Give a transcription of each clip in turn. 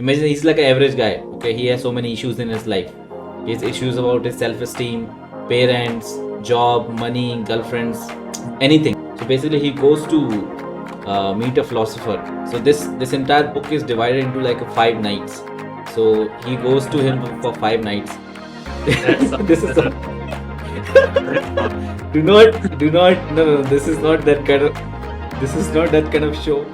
Imagine he's like an average guy. Okay, he has so many issues in his life. He has issues about his self-esteem, parents, job, money, girlfriends, anything. So basically, he goes to meet a philosopher. So this entire book is divided into like 5 nights. So he goes to him for 5 nights. That's This is all. do not no, this is not that kind of show.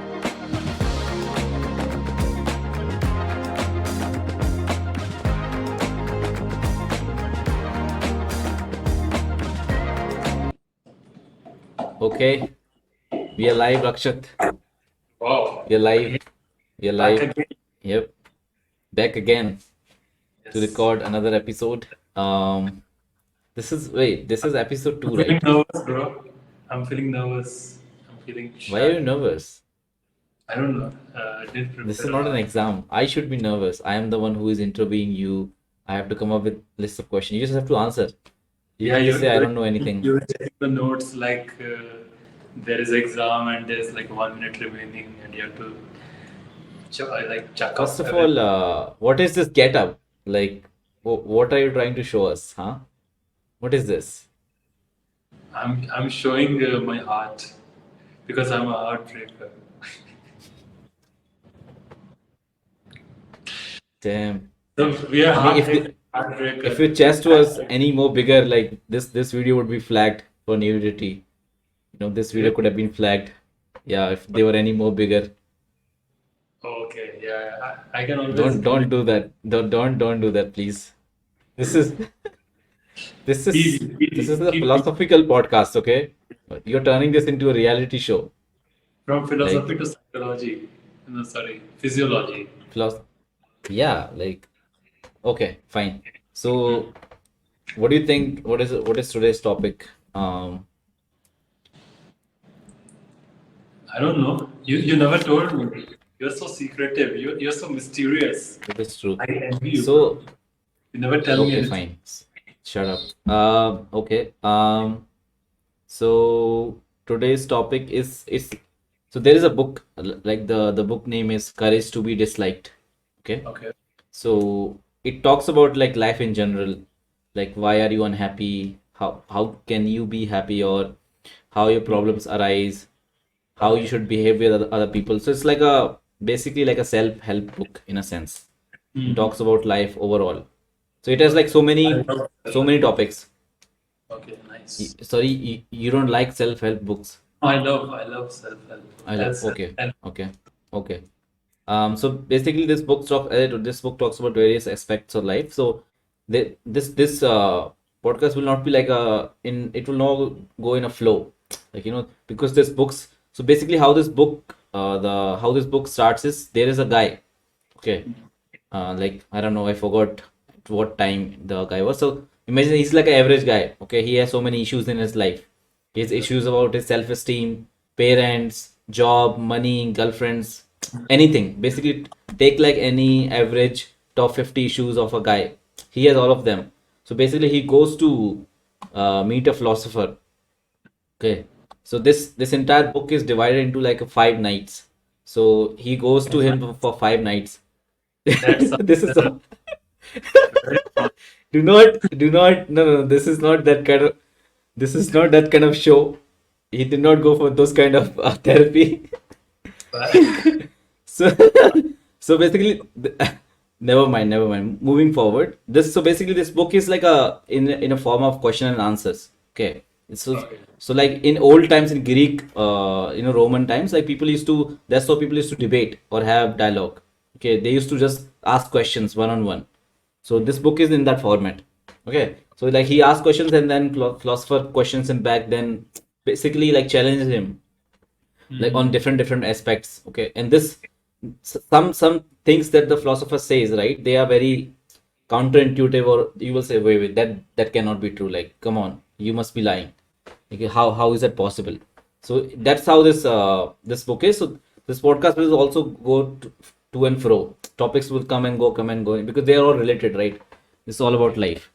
Okay, we are live, Rakshat. wow. We are live. We are Back live. again. Yep, back again to Yes. record another episode. This is episode I'm 2, feeling right? nervous, bro. I'm feeling nervous. I'm feeling Why are shy. you nervous? I don't know. I didn't This is prepare a not an lot. exam. I should be nervous. I am the one who is interviewing you. I have to come up with list of questions. You just have to answer. You Yeah, can just you're, say I you're, don't know anything. you're checking the notes like there is exam and there's like 1 minute remaining and you have to chuck First up of everything. all, what is this get up? Like, what are you trying to show us, huh? What is this? I'm showing my heart because I'm a heartbreaker. Damn. So we are I mean, if your heartbreaker. chest was any more bigger, like this video would be flagged for nudity. This video could Really? have been flagged. Yeah, if they were any more bigger. Okay, yeah, I can always Don't do that. Don't do that, please. This is this is this is a keep philosophical podcast, okay? You're turning this into a reality show. from Like philosophy to psychology. No, sorry, physiology. philosophy. Yeah, like okay, fine. So, what do you think? What is today's topic? I don't know. You never told me. You're so secretive. You're so mysterious. That is true. I envy you, bro. So, You never tell me okay, anything. fine. Shut up. Okay. So today's topic is so there is a book like the book name is Courage to be Disliked. Okay. Okay. So it talks about like life in general, like why are you unhappy? How can you be happy, or how your problems arise, how you Okay. should behave with other people. So it's like a basically like a self-help book in a sense. It Hmm. talks about life overall. So it has like Okay. I love so many self-help. topics. Okay, nice. Sorry, you don't like self-help books. I love self-help. I love. As Okay, self-help. okay, okay. So basically, this book talks about various aspects of life. So this podcast will not be like a in it will not go in a flow, like because this books. So basically, how this book starts is there is a guy. Okay, like I don't know, I forgot at what time the guy was. So imagine he's like an average guy. Okay, he has so many issues in his life. He has issues about his self-esteem, parents, job, money, girlfriends, anything. Basically, take like any average top 50 issues of a guy. He has all of them. So basically, he goes to meet a philosopher. Okay, so this entire book is divided into like 5 nights. So he goes to him for 5 nights. That's This is that's all. very fun. Do not no, this is not that kind of show. He did not go for those kind of therapy. So so basically never mind, moving forward. So basically this book is like a in a form of question and answers. Okay, so Okay. so like in old times in Greek, Roman times, like people used to that's how people used to debate or have dialogue. Okay, they used to just ask questions one on one. So this book is in that format. Okay, so like he asks questions and then philosopher questions him back, then basically like challenges him like on Hmm. different aspects. Okay, and this some things that the philosopher says, right, they are very counterintuitive, or you will say wait that cannot be true, like come on, you must be lying. Okay, how is that possible? So that's how this book is. So this podcast will also go to and fro. Topics will come and go because they are all related, right? It's all about life.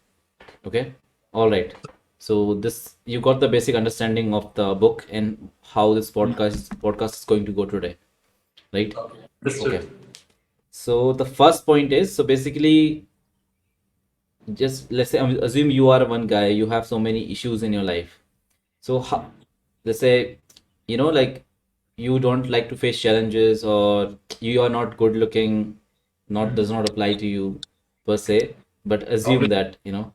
Okay, all right. So this you got the basic understanding of the book and how this podcast is going to go today, right? Okay. Okay. Understood. So the first point is, so basically, just let's say, assume you are one guy, you have so many issues in your life. So let's say, like you don't like to face challenges, or you are not good looking, not does not apply to you per se, but assume Obviously. that,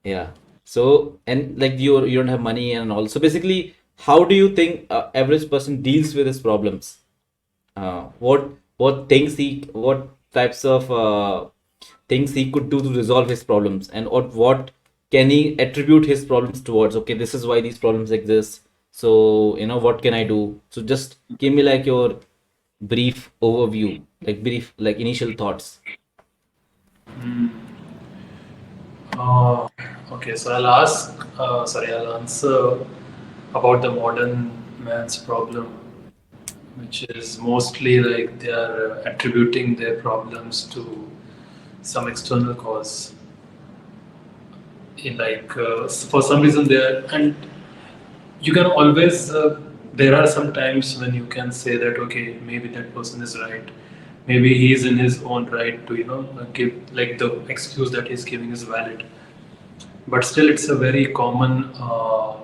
yeah. So, and like you don't have money and all. So basically, how do you think average person deals with his problems? What types of things he could do to resolve his problems, and what can he attribute his problems towards? Okay, this is why these problems exist. So, what can I do? So just give me like your brief overview, like brief, like initial thoughts. Hmm. Uh, okay, so I'll answer about the modern man's problem, which is mostly like they are attributing their problems to some external cause. For some reason, and you can always, there are some times when you can say that, okay, maybe that person is right. Maybe he is in his own right to, give, like, the excuse that he's giving is valid. But still, it's a very common, uh,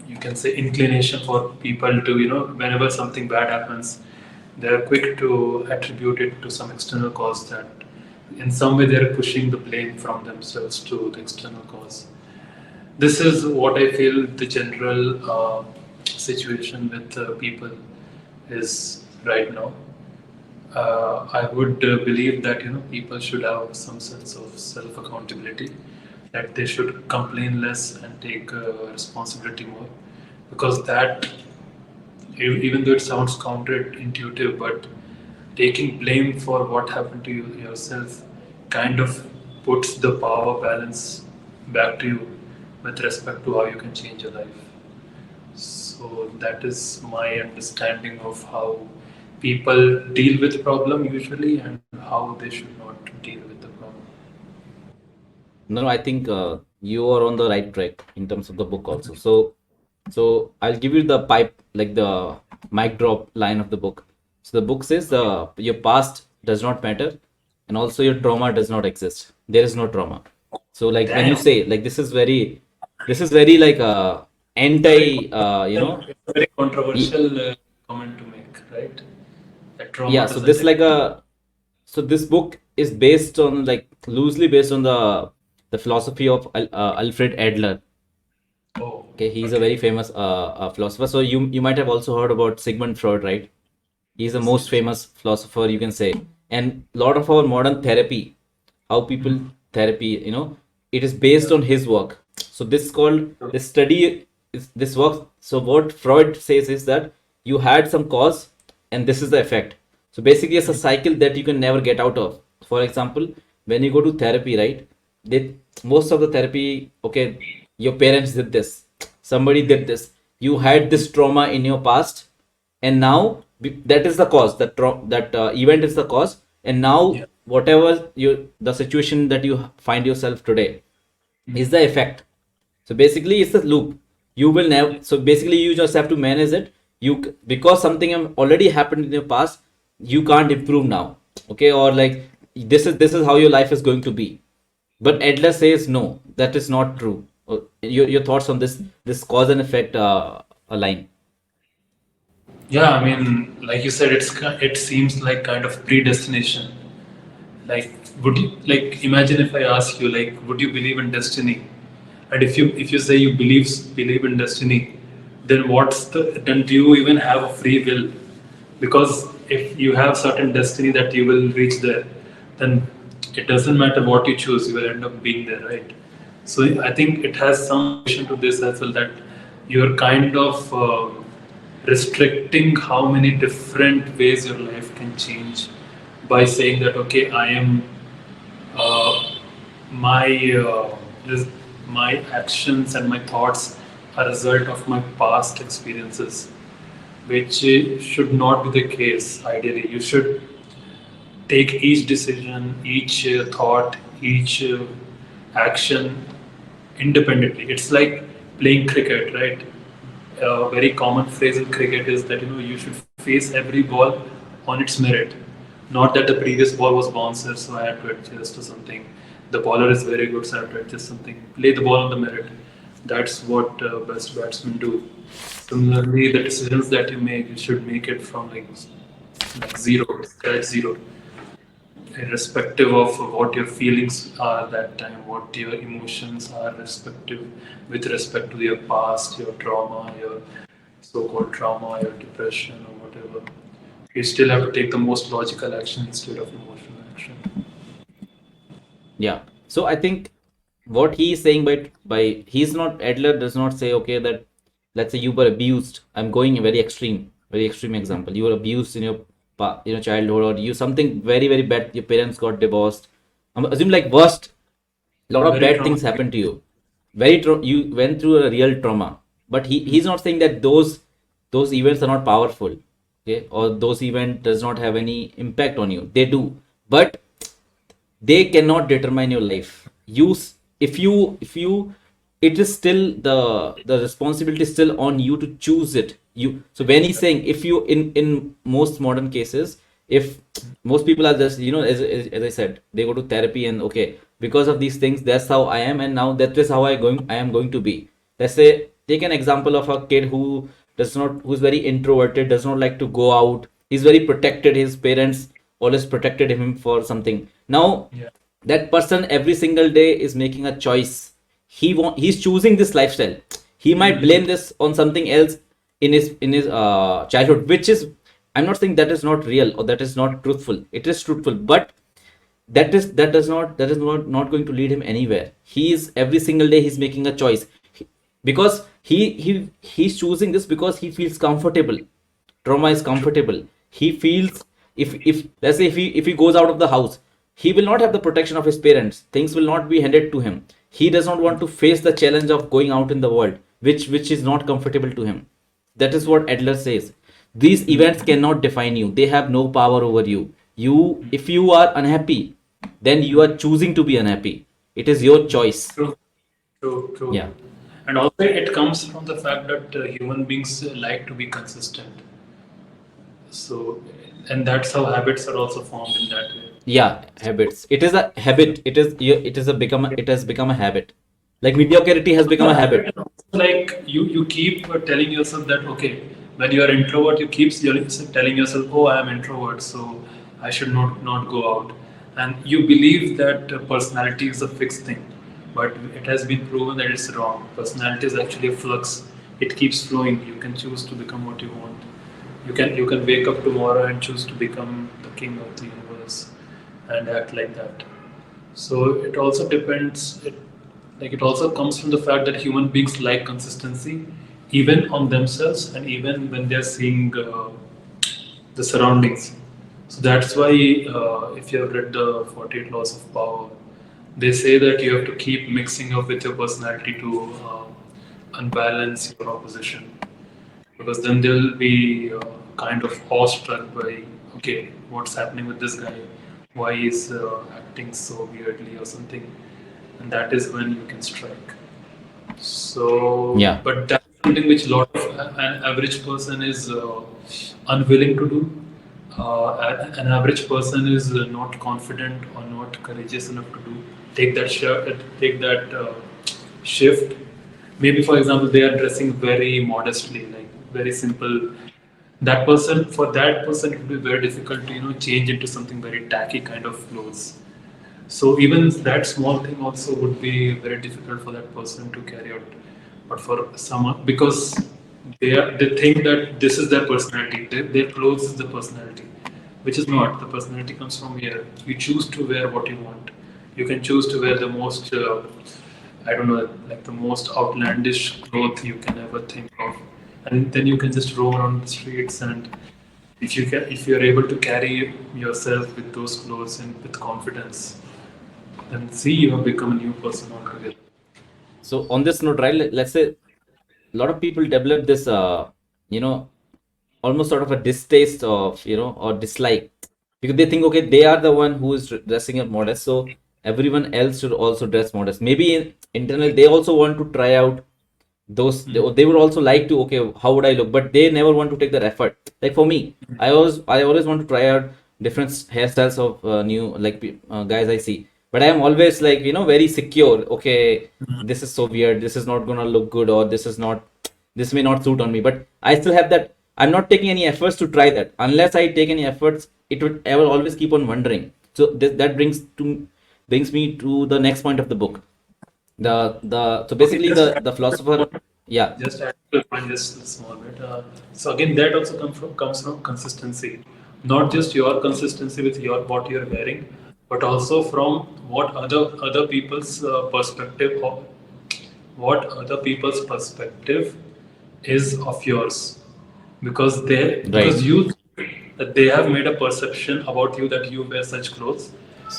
you can say, inclination for people to, whenever something bad happens, they're quick to attribute it to some external cause, that in some way they're pushing the blame from themselves to the external cause. This is what I feel the general situation with people is right now. I would believe that people should have some sense of self accountability, that they should complain less and take responsibility more, because that, even though it sounds counterintuitive, but taking blame for what happened to you yourself kind of puts the power balance back to you with respect to how you can change your life. So that is my understanding of how people deal with the problem usually, and how they should not deal with the problem. No, I think you are on the right track in terms of the book also. So I'll give you the pipe, like the mic drop line of the book. So the book says your past does not matter, and also your trauma does not exist. There is no trauma. So like when you Damn, say, like, this is very like very anti, controversial, very y- controversial comment to make, right? That yeah. trauma So doesn't this exist. like a so this book is based on, like, loosely based on the philosophy of Alfred Adler. Oh, Okay, he's a very okay. famous philosopher. So you might have also heard about Sigmund Freud, right? He's the Yes, most yes. famous philosopher, you can say. And a lot of our modern therapy, how people Mhm. therapy, it is based Yeah. on his work. So this called this study is this work. So what Freud says is that you had some cause, and this is the effect. So basically, it's a cycle that you can never get out of. For example, when you go to therapy, right? They Most of the therapy, okay, your parents did this, somebody did this, you had this trauma in your past, and now that is the cause, that event is the cause, and now Yeah. whatever the situation that you find yourself today is Mhm. the effect. So basically it's a loop. You will never, so basically you just have to manage it. Because something already happened in your past, you can't improve now. Okay, or like, this is how your life is going to be. But Adler says no, that is not true. Your thoughts on this cause and effect line? Yeah, I mean, like you said, it seems like kind of predestination. Like, would you, like, imagine if I ask you, like, would you believe in destiny? And if you say you believe in destiny, then then do you even have a free will? Because if you have certain destiny that you will reach there, then it doesn't matter what you choose, you will end up being there, right? So I think it has some relation to this as well, that you're kind of restricting how many different ways your life can change by saying that, okay, I am uh, my res- my actions and my thoughts are a result of my past experiences, which should not be the case. Ideally, you should take each decision, each thought, each action independently. It's like playing cricket, right? A very common phrase in cricket is that you should face every ball on its merit. Not that the previous ball was bouncer, so I had to adjust or something. The bowler is very good, so I have to adjust something. Play the ball on the merit. That's what best batsmen do. Similarly, the decisions that you make, you should make it from like zero, scratch zero, irrespective of what your feelings are that time, what your emotions are, respective with respect to your past, your trauma, your so-called trauma, your depression or whatever. You still have to take the most logical action instead of emotional action. Yeah. So I think what he is saying by he's not Adler does not say, okay, that let's say you were abused. I'm going a very extreme example. You were abused in your childhood, or you something very very bad. Your parents got divorced. I'm assume like worst. A lot of Very bad things traumatic. happened to you. You went through a real trauma. But he's not saying that those events are not powerful, okay, or those event does not have any impact on you. They do, but they cannot determine your life. If you it is still the responsibility is still on you to choose it. So when he's saying, if you in most modern cases, if most people are just, as I said, they go to therapy and, okay, because of these things, that's how I am, and now that is how I am going to be. Let's say, take an example of a kid who's very introverted, does not like to go out. He's very protected. His parents always protected him for something. Now Yeah. that person every single day is making a choice. He's choosing this lifestyle. He might blame this on something else in his childhood, which is, I'm not saying that is not real or that is not truthful. It is truthful, but that is not going to lead him anywhere. He is every single day he's making a choice. Because he's choosing this because he feels comfortable. Trauma is comfortable. He feels, if let's say, if he goes out of the house, he will not have the protection of his parents. Things will not be handed to him. He does not want to face the challenge of going out in the world, which is not comfortable to him. That is what Adler says. These events cannot define you. They have no power over you. If you are unhappy, then you are choosing to be unhappy. It is your choice. True, true, Yeah. true. And also, it comes from the fact that human beings like to be consistent. So, and that's how habits are also formed in that way. Yeah, habits. It is a habit. It has become a habit. Like mediocrity has become The a habit, habit. and also like you keep telling yourself that okay, when you are introvert, you keep telling yourself, oh, I am introvert, so I should not go out, and you believe that personality is a fixed thing, but it has been proven that it's wrong. Personality is actually a flux. It keeps flowing. You can choose to become what you want. You can wake up tomorrow and choose to become the king of the universe and act like that. So it also depends. It also comes from the fact that human beings like consistency, even on themselves and even when they're seeing the surroundings. So that's why, if you have read the 48 Laws of Power, they say that you have to keep mixing up with your personality to unbalance your opposition, because then they'll be kind of awestruck by, okay, what's happening with this guy, why he's acting so weirdly or something, and that is when you can strike. So, Yeah. but that's something which a lot of an average person is unwilling to do. An average person is not confident or not courageous enough to do take that shift. Maybe, for example, they are dressing very modestly, like very simple. For that person, it would be very difficult to change into something very tacky kind of clothes. So even that small thing also would be very difficult for that person to carry out. But for someone, because they think that this is their personality, their clothes is the personality, which is not. The personality comes from here. You choose to wear what you want. You can choose to wear the most, I don't know, like the most outlandish cloth you can ever think of, and then you can just roam around the streets. And if you're able to carry yourself with those clothes and with confidence, then see, you have become a new person altogether. So on this note, right, let's say a lot of people develop this, you know, almost sort of a distaste of, or dislike, because they think, okay, they are the one who is dressing up modest, so everyone else should also dress modest. Maybe in internal, they also want to try out those Mm. they would also like to, okay, how would I look, but they never want to take that effort. Like for me, I always want to try out different hairstyles of new, like guys I see, but I am always like, very secure. Okay, this is so weird, this is not gonna look good, or this may not suit on me, but I still have that. I'm not taking any efforts to try that. Unless I take any efforts, I will always keep on wondering. So that brings me to the next point of the book. The so Okay, basically just the philosopher. Yeah. just add to the point just a small bit. So again, that also comes from consistency, not just your consistency with your what you're wearing, but also from what other people's perspective of what other people's perspective is of yours, because Right. you that they have made a perception about you that you wear such clothes,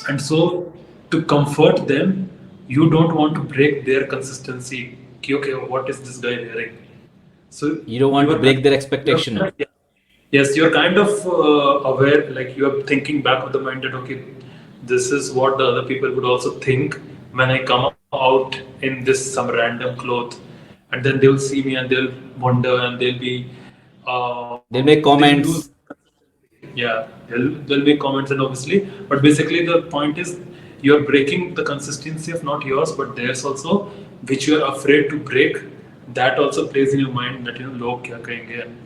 and so to comfort them, you don't want to break their consistency. Okay, what is this guy wearing? So You don't want you to are kind break their you're, expectation. yeah. Yes, you're kind of aware, like you are thinking back of the mind that okay, this is what the other people would also think when I come out in this some random cloth, and then they'll see me and they'll wonder and They'll make they'll lose. comments. Yeah, there'll be comments and obviously, but basically the point is you're breaking the consistency of not yours but theirs also, which you are afraid to break. That also plays in your mind that log kya kahenge, and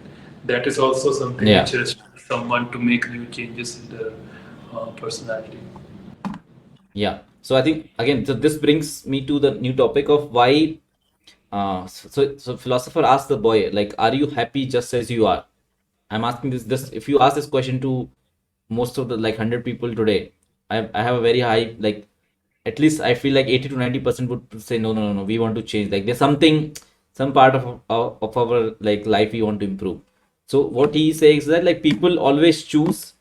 that is also something Yeah. which restricts someone to make new changes in their personality. Yeah. So I think again, so this brings me to the new topic of why. So philosopher asked the boy, like, are you happy just as you are? I'm asking this. If you ask this question to most of the like 100 people today, I have a very high, like, at least I feel like 80 to 90% would say no, no, no, no. We want to change. Like there's something, some part of our like life we want to improve. So what he says is that like people always choose,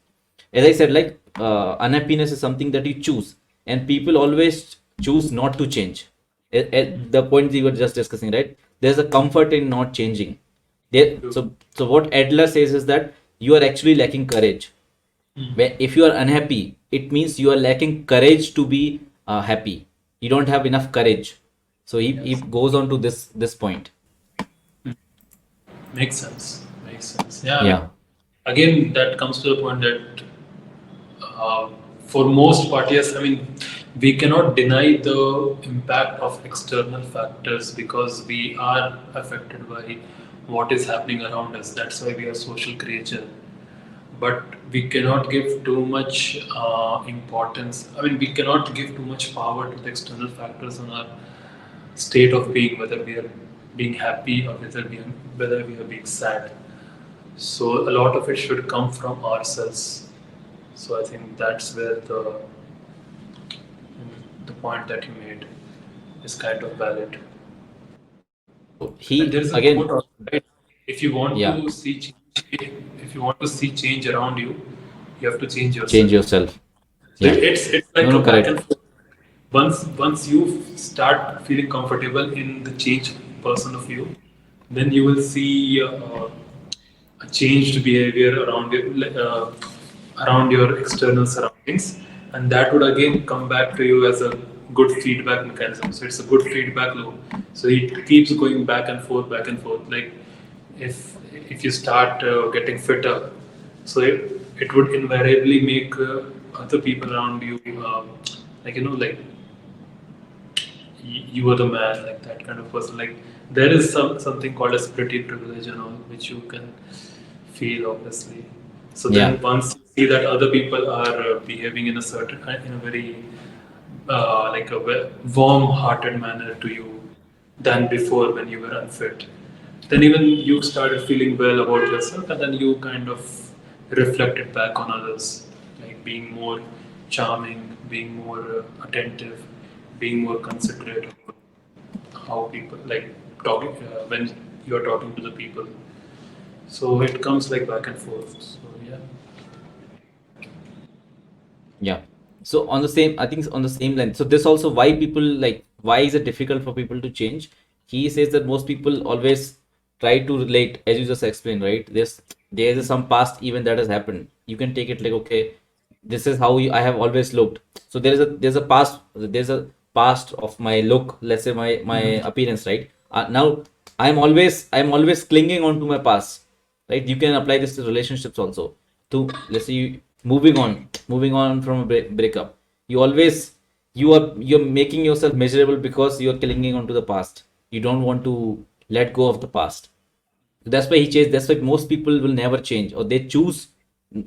as I said, like unhappiness is something that you choose, and people always choose not to change. At the point we were just discussing, right? There's a comfort in not changing. There, True. so what Adler says is that you are actually lacking courage. Where if you are unhappy, it means you are lacking courage to be happy. You don't have enough courage. So he Yes, goes on to this point. makes sense. Makes sense. Yeah, I mean, Yeah. again, that comes to the point that Uh, for most part, yes. I mean, we cannot deny the impact of external factors because we are affected by what is happening around us. That's why we are social creature. But we cannot give too much importance. I mean, we cannot give too much power to the external factors on our state of being, whether we are being happy or whether we are being sad. So a lot of it should come from ourselves. So I think that's where the point that you made is kind of valid. So And there he is a quote, again, also, right? If you want yeah, to see change, if you want to see change around you, you have to change change yourself. yourself. So Yeah. it's No, like a no, back and correct. forth. Once you start feeling comfortable in the changed person of you, then you will see a changed behavior around your external surroundings, and that would again come back to you as a good feedback mechanism. So it's a good feedback loop. So it keeps going back and forth. Like if you start getting fitter, so it would invariably make other people around you like like you are the man, like that kind of person. Like there is something called as pretty privilege and all, which you can feel obviously. So Yeah. then once you see that other people are behaving in a certain in a very like a warm-hearted manner to you than before when you were unfit, then even you started feeling well about yourself, and then you kind of reflect it back on others, like being more charming, being more attentive, being more considerate about how people like talking when you are talking to the people. So it comes like back and forth. So yeah. Yeah. So on the same, I think on the same line. So this also why people like, why is it difficult for people to change? He says that most people always try to relate, as you just explained, right? There's some past event that has happened. You can take it like, okay, this is how I have always looked. So there's a past of my look, let's say my Mhm. appearance, right? Now I'm always clinging on to my past, right? You can apply this to relationships also. To, let's say, moving on from a breakup. You always, you're making yourself miserable because you're clinging on to the past. You don't want to let go of the past. That's why he changed. That's why most people will never change, or they choose.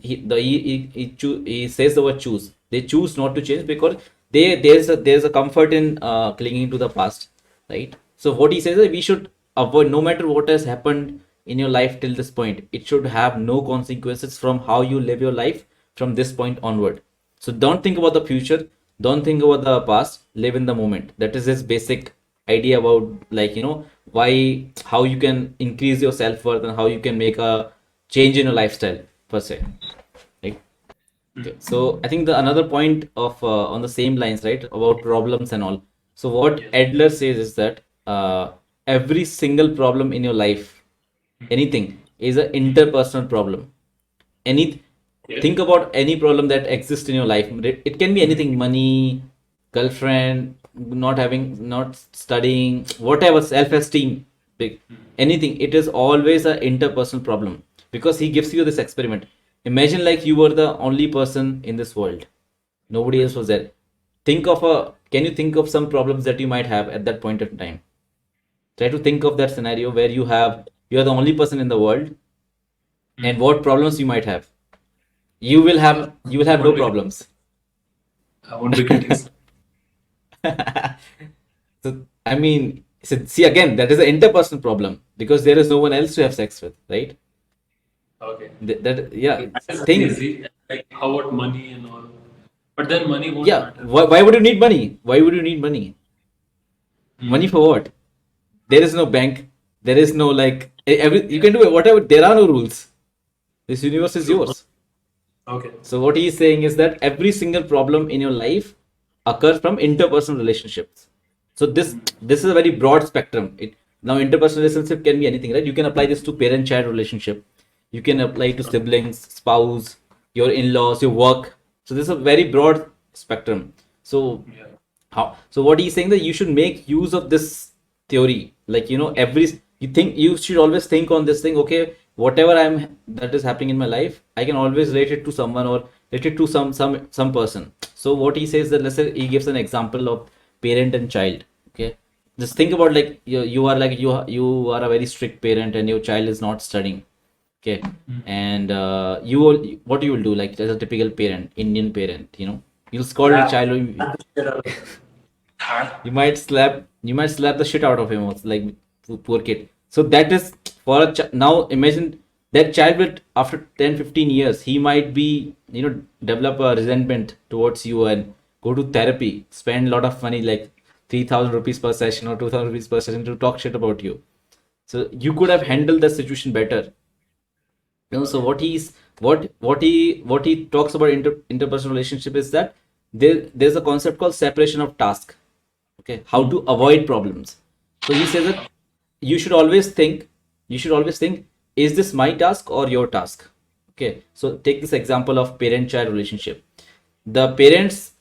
He says the word choose. They choose not to change because there's a comfort in clinging to the past, right? So what he says is we should avoid, no matter what has happened in your life till this point, it should have no consequences from how you live your life from this point onward. So don't think about the future, don't think about the past, live in the moment. That is his basic idea about, like, why, how you can increase your self-worth and how you can make a change in your lifestyle per se, right? Okay, so I think the another point of on the same lines, right, about problems and all. So what Yes. Adler says is that every single problem in your life, anything, is an interpersonal problem. Any Yeah. Think about any problem that exists in your life. It can be anything: money, girlfriend, not studying, whatever, self-esteem, big, anything. It is always an interpersonal problem, because he gives you this experiment. Imagine like you were the only person in this world, nobody else was there. Can you think of some problems that you might have at that point of time? Try to think of that scenario where you're the only person in the world, and what problems you might have. You will have Won't no be, problems. I won't be getting. So I mean, see, again, that is an interpersonal problem because there is no one else to have sex with, right? Okay. That, yeah, That is think, easy. Like, how about money and all? But then money won't yeah. matter. Why would you need money? Why would you need money? Money Hmm. for what? There is no bank. There is no, like, every you can do whatever. There are no rules. This universe is True. yours. Okay. So what he is saying is that every single problem in your life occurs from interpersonal relationships. So this is a very broad spectrum. Now interpersonal relationship can be anything, right? You can apply this to parent-child relationship. You can apply to siblings, spouse, your in-laws, your work. So this is a very broad spectrum. So Yeah. so what he's saying, that you should make use of this theory, like, every, you should always think on this thing. Okay, whatever I'm that is happening in my life, I can always relate it to someone, or relate it to some person. So what he says, that, let's say, he gives an example of parent and child. Okay, just think about, like, you are, like, you are a very strict parent and your child is not studying. Okay, and what you will do, like, as a typical parent, Indian parent, you'll scold your Slap. child. Slap the shit out of them. Hard. You might slap the shit out of him also, like, poor kid. So that is for a now imagine that child will, after 10, 15 years, he might be, develop a resentment towards you and go to therapy, spend a lot of money, like 3,000 rupees per session or 2,000 rupees per session, to talk shit about you. So you could have handled the situation better. So Okay. what he talks about interpersonal relationship is that there's a concept called separation of task. Okay, how to avoid problems. So he says that you should always think you should always think, is this my task or your task? Okay, so take this example of parent child relationship. The parents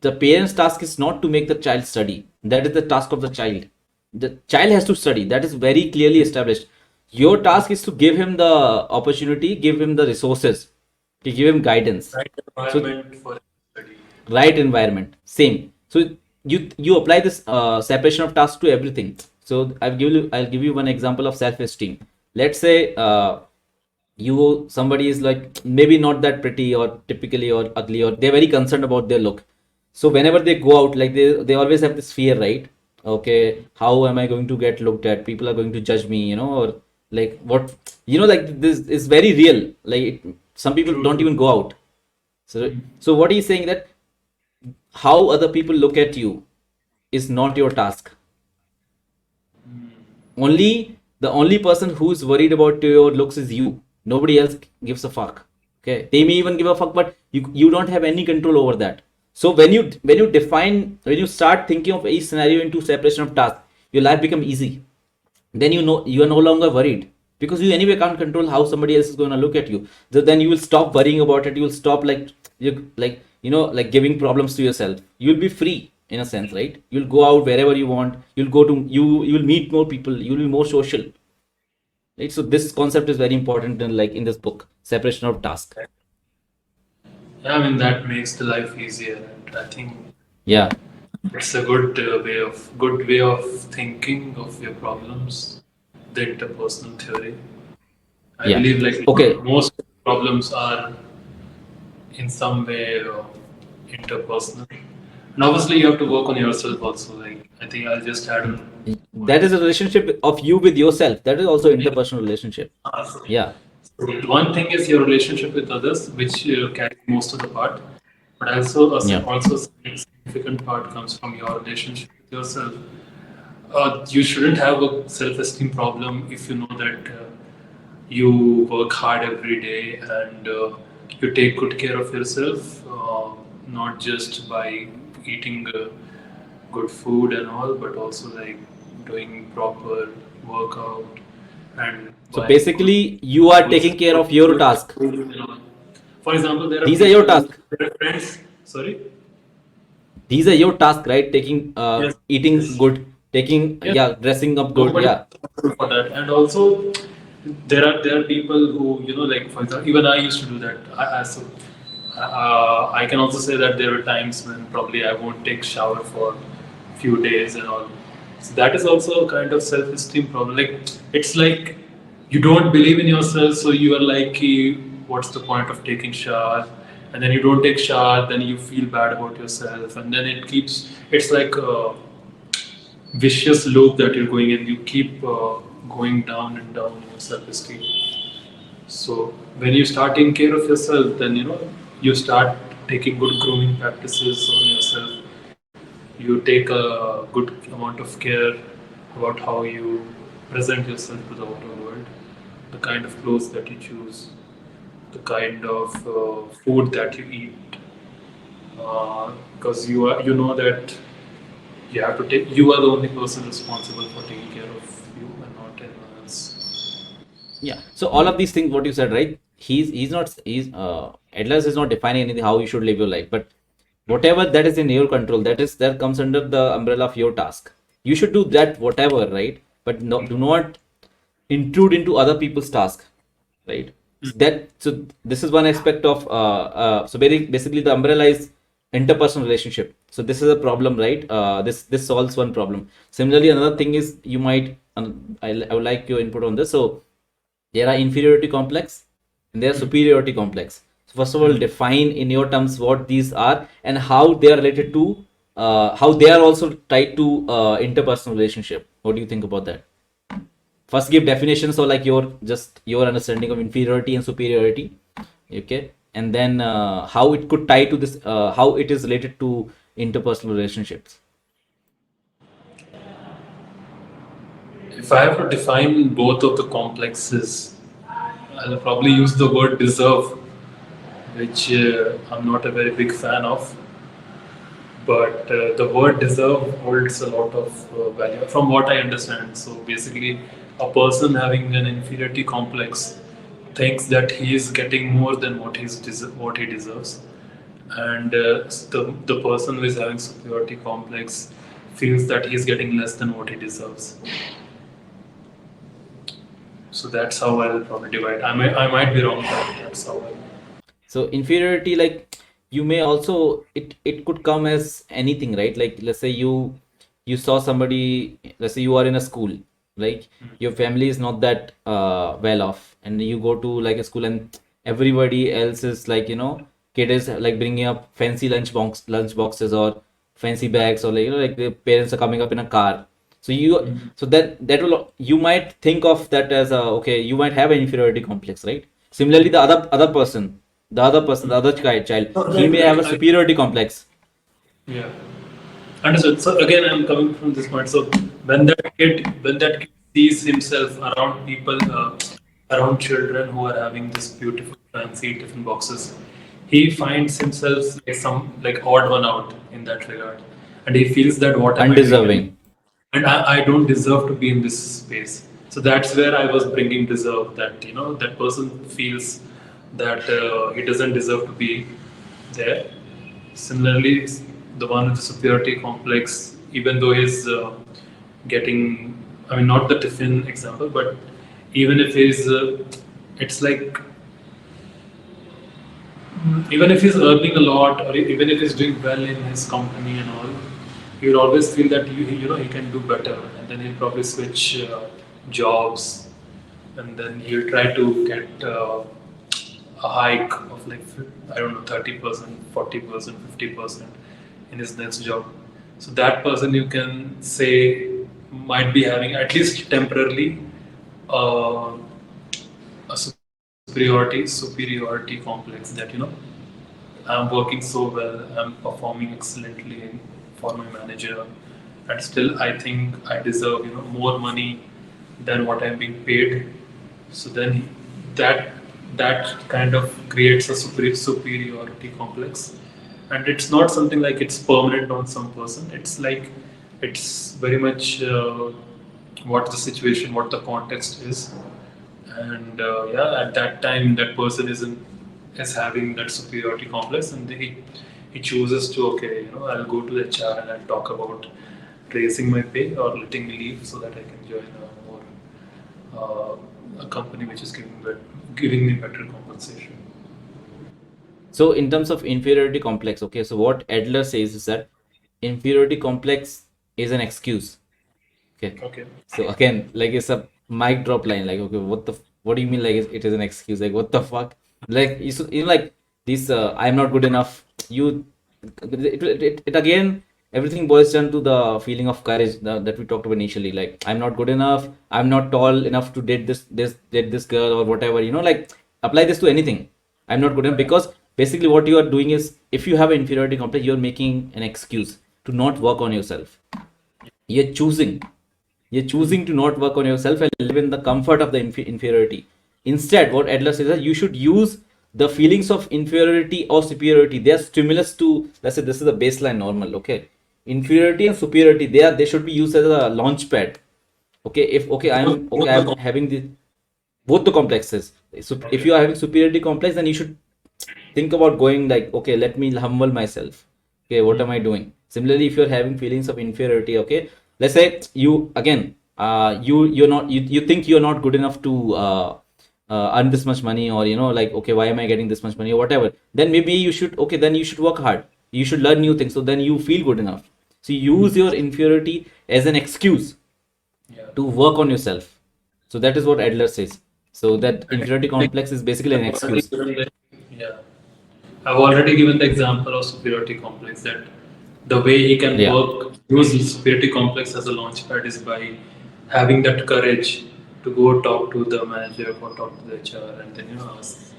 the parents task is not to make the child study. That is the task of the child. The child has to study, that is very clearly established. Your task is to give him the opportunity, give him the resources, to give him guidance. Right So environment for study. right environment, same. So you apply this separation of tasks to everything. So I'll give you one example of self-esteem. Let's say somebody is, like, maybe not that pretty, or typically, or ugly, or they're very concerned about their look. So whenever they go out, like, they always have this fear, right? Okay, how am I going to get looked at? People are going to judge me, or, like, what, like, this is very real. Like, some people True, don't true. even go out. So what he's saying, that how other people look at you is not your task. The only person who's worried about your looks is you. Nobody else gives a fuck. Okay, they may even give a fuck, but you don't have any control over that. So when you start thinking of each scenario into separation of tasks, your life become easy. Then you are no longer worried, because you anyway can't control how somebody else is going to look at you. So then you will stop worrying about it. You will stop, like, like, like, giving problems to yourself. You will be free. in a sense, right? You'll go out wherever you want. You'll go to you will meet more people. You'll be more social, right? So this concept is very important in like in this book, separation of task. Yeah, I mean that makes the life easier, and I think Yeah, it's a good way of thinking of your problems. The interpersonal theory. I yeah. believe like Okay, most problems are in some way interpersonal, and obviously you have to work on yourself also. Like I think I'll just add on that is a relationship of you with yourself. That is also interpersonal relationship. point. Yeah, One thing is your relationship with others, which carries most of the part, but also yeah. also a significant part comes from your relationship with yourself. You shouldn't have a self-esteem problem if you know that you work hard every day and you take good care of yourself, not just by eating good food and all, but also like doing proper workout and So buying good basically, you are good taking care food, of your good task. food and all. For example, there are These are your people, task. there are friends. Sorry. These are your task, right? Taking, Yes. eating Yes. good, taking, Yes. yeah, dressing up good. Nobody Yeah, for that. And also, there are people who like for example, even I used to do that. I can also say that there were times when probably I won't take shower for few days and all. So that is also a kind of self-esteem problem. Like it's like you don't believe in yourself, so you are like, what's the point of taking shower? And then you don't take shower, then you feel bad about yourself, and then it's like a vicious loop that you're going in. You keep going down and down in your self-esteem. So when you start taking care of yourself, then you start taking good grooming practices on yourself. You take a good amount of care about how you present yourself to the outer world, the kind of clothes that you choose, the kind of food that you eat, because you know that you are the only person responsible for taking care of you and not anyone else. yeah. So all of these things, what you said, right? He's not Atlas is not defining anything how you should live your life, but whatever that is in your control, that comes under the umbrella of your task. You should do that whatever, right? But no, do not intrude into other people's task, right? So this is one aspect of so basically the umbrella is interpersonal relationship. So this is a problem, right? This solves one problem. Similarly, another thing is you might I would like your input on this. So there are inferiority complex and there are superiority complex. So first of all, define in your terms what these are and how they are related to how they are also tied to interpersonal relationship. What do you think about that? First give definitions, so like your understanding of inferiority and superiority, okay, and then how it could tie to this, how it is related to interpersonal relationships. If I have to define both of the complexes, I'll probably use the word deserve, which I'm not a very big fan of. But the word deserve holds a lot of value from what I understand. So basically, a person having an inferiority complex thinks that he is getting more than what he deserves, and the person who is having superiority complex feels that he is getting less than what he deserves. So that's how I'll probably divide. I might be wrong, but that's how I. So inferiority, like you may also it could come as anything, right? Like let's say you saw somebody, let's say you are in a school, like your family is not that well off, and you go to like a school and everybody else is like, kid is like bringing up fancy lunch boxes or fancy bags, or like, like the parents are coming up in a car. So so that will, you might think of that as a, okay, you might have an inferiority complex, right? Similarly, the other child, So he may have a superiority complex. yeah. Understood. So again, I'm coming from this point. So when that kid sees himself around people, around children who are having this beautiful, fancy different boxes, he finds himself like some like odd one out in that regard, and he feels that what am I doing here? Undeserving. And I don't deserve to be in this space. So that's where I was bringing deserve. That that person feels that he doesn't deserve to be there. Similarly, the one with the superiority complex, even though he's getting, I mean, not the tiffin example, but even if he's, it's like, even if he's earning a lot, or even if he's doing well in his company and all, he'll always feel that you know he can do better, and then he'll probably switch jobs, and then he'll try to get a hike of like I don't know 30%, 40%, 50% in his next job. So that person you can say might be having at least temporarily uh, a superiority complex that I'm working so well, I'm performing excellently for my manager, and still I think I deserve more money than what I'm being paid. So then that that kind of creates a superiority complex, and it's not something like it's permanent on some person. It's like it's very much what the situation, what the context is, and yeah, at that time that person is having that superiority complex, and he chooses to, okay, I'll go to the HR and I'll talk about raising my pay or letting me leave so that I can join a company which is giving me better compensation. So in terms of inferiority complex, okay, so what Adler says is that inferiority complex is an excuse. Okay. Okay. So again, like it's a mic drop line. Like, okay, what do you mean? Like it is an excuse? Like what the fuck? Like like this. I'm not good enough. It again. Everything boils down to the feeling of courage that we talked about initially. Like I'm not good enough. I'm not tall enough to date this girl or whatever. Like apply this to anything. I'm not good enough Right. because basically what you are doing is if you have an inferiority complex, you're making an excuse to not work on yourself. You're choosing. You're choosing to not work on yourself and live in the comfort of the inferiority. Instead, what Adler says is that you should use the feelings of inferiority or superiority. They are stimulus to, let's say this is the baseline normal, okay? Inferiority and superiority, they should be used as a launch pad. Okay, if okay, I'm having the both the complexes. So if Okay. you are having superiority complex, then you should think about going like, okay, let me humble myself. Okay, what am I doing? Similarly, if you're having feelings of inferiority, okay, let's say you again, you think you're not good enough to earn this much money, or like, okay, why am I getting this much money or whatever? Then maybe you should, okay, then you should work hard. You should learn new things, so then you feel good enough. So you use your inferiority as an excuse Yeah. to work on yourself. So that is what Adler says. So that And inferiority complex is basically an I've already excuse. given the, yeah. I've already given the example of superiority complex that the way he can Yeah. use superiority complex as a launchpad is by having that courage to go talk to the manager or talk to the HR, and then ask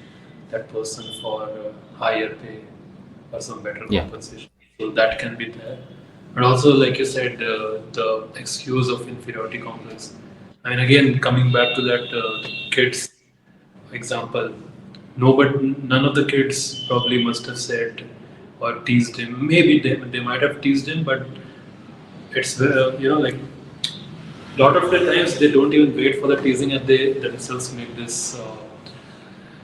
that person for higher pay or some better Yeah. compensation. So that can be there. And also, like you said, the excuse of inferiority complex. I mean, again, coming back to that kids example, none of the kids probably must have said or teased him. Maybe they might have teased him, but it's like a lot of the times they don't even wait for the teasing, and they themselves make this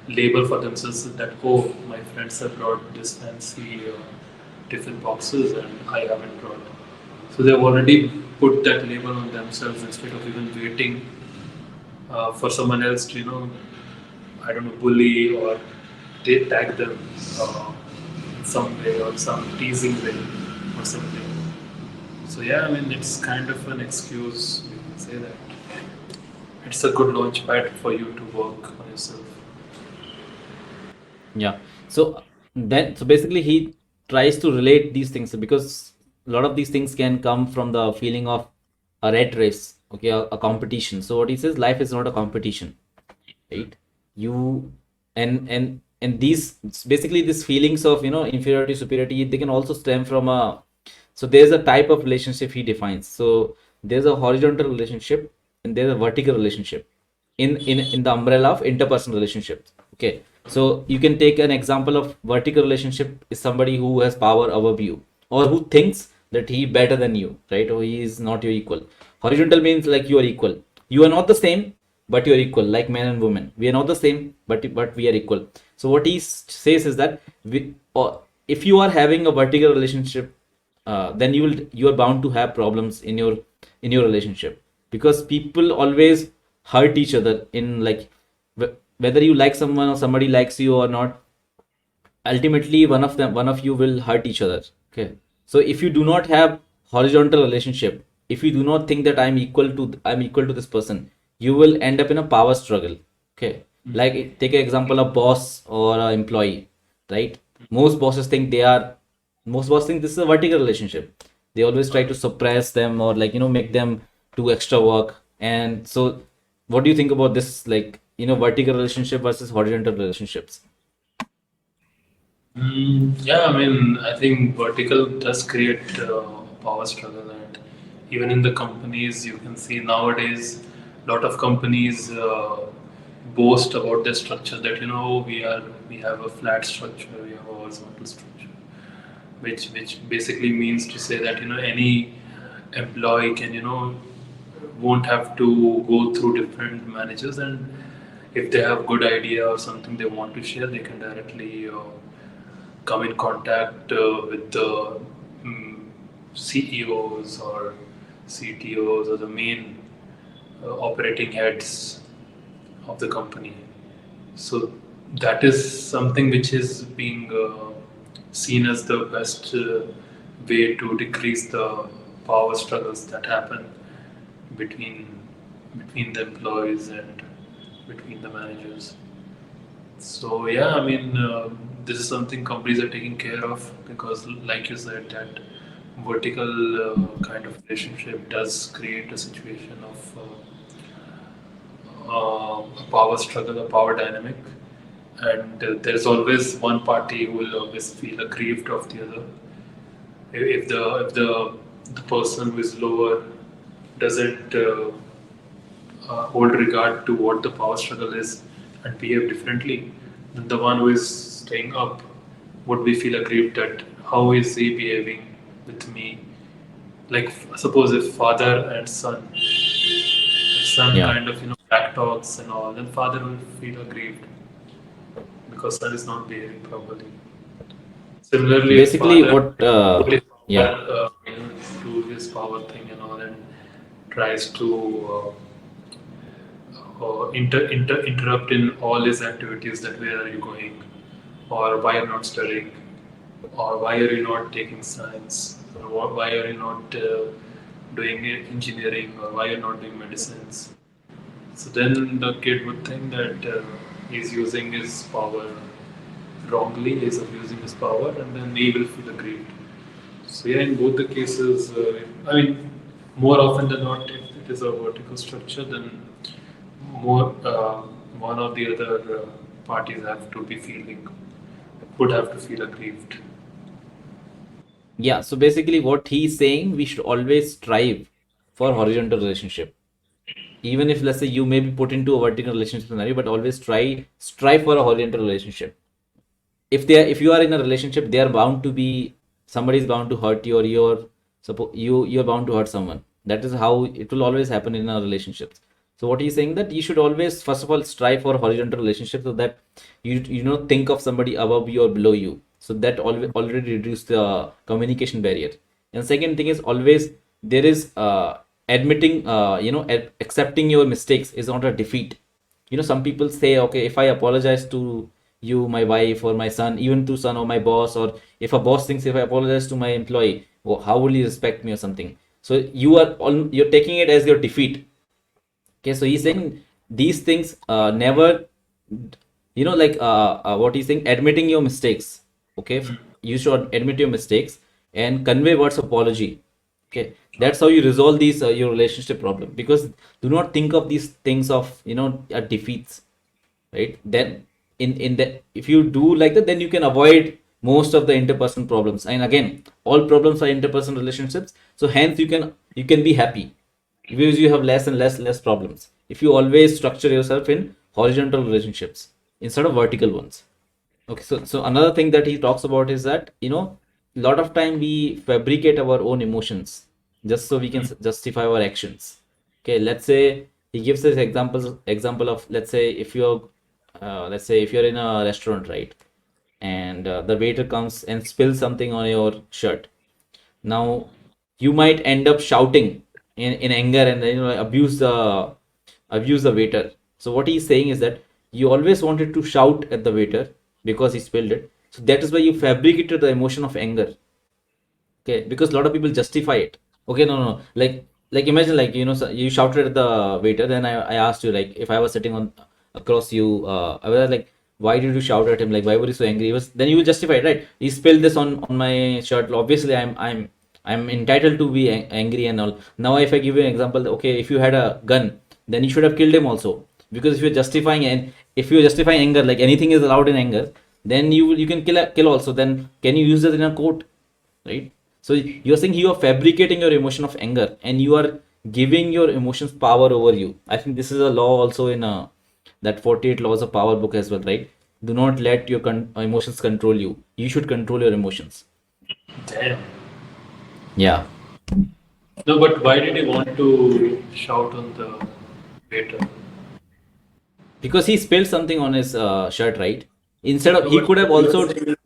label for themselves that, oh, my friends have brought this fancy tiffin boxes and I haven't brought. So they've already put that label on themselves instead of even waiting for someone else to I don't know, bully or they tag them in some way or some teasing way or something. So yeah, I mean it's kind of an excuse. We can say that it's a good launch pad for you to work on yourself. Yeah. So basically he tries to relate these things because a lot of these things can come from the feeling of a rat race, okay, a competition. So what he says, life is not a competition, right? You and these basically these feelings of inferiority, superiority, they can also stem from a, so there's a type of relationship he defines. So there's a horizontal relationship and there's a vertical relationship in the umbrella of interpersonal relationships. Okay, so you can take an example of vertical relationship is somebody who has power over you or who thinks that he better than you, right? Or he is not your equal. Horizontal means like you are equal. You are not the same, but you are equal, like men and women. We are not the same, but we are equal. So what he says is that if you are having a vertical relationship then you are bound to have problems in your relationship, because people always hurt each other in like whether you like someone or somebody likes you or not, ultimately one of you will hurt each other. Okay, so if you do not have horizontal relationship, if you do not think that I'm equal to this person, you will end up in a power struggle. Okay, like take an example of boss or an employee, right? most bosses think they are Most bosses think this is a vertical relationship. They always try to suppress them or like make them do extra work. And so what do you think about this, like vertical relationship versus horizontal relationships? Yeah, I mean, I think vertical does create power struggle, and even in the companies, you can see nowadays, a lot of companies boast about their structure that we have a flat structure, we have a horizontal structure, which basically means to say that any employee can won't have to go through different managers, and if they have good idea or something they want to share, they can directly come in contact with the CEOs or CTOs or the main operating heads of the company. So that is something which is being seen as the best way to decrease the power struggles that happen between between the employees and between the managers. So yeah, I mean, this is something companies are taking care of because, like you said, that vertical kind of relationship does create a situation of a power struggle, a power dynamic, and there's always one party who will always feel aggrieved of the other. If the person who is lower doesn't hold regard to what the power struggle is and behave differently, then the one who is staying up would be feel aggrieved that how is he behaving with me? Like suppose if father and son, if son Yeah, kind of back talks and all, then father will feel aggrieved because son is not behaving properly. Similarly, if basically father what if yeah, father do his power thing and all and tries to interrupt in all his activities, that where are you going, or why you're not studying, or why are you not taking science, or why are you not doing engineering, or why you're not doing medicines. So then the kid would think that he's using his power wrongly, he's abusing his power, and then he will feel aggrieved. So yeah, in both the cases, I mean, more often than not, if it is a vertical structure, then more one or the other parties have to be feeling would have to feel aggrieved. yeah, so basically what he's saying, we should always strive for horizontal relationship. Even if let's say you may be put into a vertical relationship scenario, but always strive for a horizontal relationship. If you are in a relationship, they are bound to be, somebody is bound to hurt you, or you're bound to hurt someone. That is how it will always happen in our relationships. So what he's saying, that you should always first of all strive for horizontal relationship, so that you don't think of somebody above you or below you, so that already reduce the communication barrier. And second thing is always there is admitting accepting your mistakes is not a defeat. Some people say, okay, if I apologize to you, my wife or my son, even to son or my boss, or if a boss thinks if I apologize to my employee, well, how will he respect me or something? So you're taking it as your defeat. Okay, so he's saying these things never, like what he's saying, admitting your mistakes. Okay, you should admit your mistakes and convey words of apology. Okay, that's how you resolve these your relationship problem. Because do not think of these things of defeats, right? Then in the if you do like that, then you can avoid most of the interpersonal problems. And again, all problems are interpersonal relationships. So hence you can be happy because you have less and less problems if you always structure yourself in horizontal relationships instead of vertical ones. Okay, so another thing that he talks about is that a lot of time we fabricate our own emotions just so we can justify our actions. Okay, let's say he gives us example of, let's say if you're in a restaurant, right? And the waiter comes and spills something on your shirt. Now you might end up shouting in anger and abuse the waiter. So what he's saying is that you always wanted to shout at the waiter because he spilled it. So that is why you fabricated the emotion of anger. Okay, because a lot of people justify it. Okay, no, like imagine, like, so you shouted at the waiter, then I asked you, like, if I was sitting on across you, I was like, why did you shout at him? Like, why were you so angry? He was, then you will justify it, right? He spilled this on my shirt. Obviously, I'm entitled to be angry and all. Now, if I give you an example, okay, if you had a gun, then you should have killed him also. Because if you're justifying, and if you're justifying anger, like anything is allowed in anger, then you can kill also. Then can you use it in a court, right? So you're saying you are fabricating your emotion of anger and you are giving your emotions power over you. I think this is a law also in that 48 laws of power book as well, right? Do not let your emotions control you. You should control your emotions. Damn. Yeah, No, but why did he want to shout on the waiter? because he spilled something on his shirt, right? Instead of, No, he but could have you are also, saying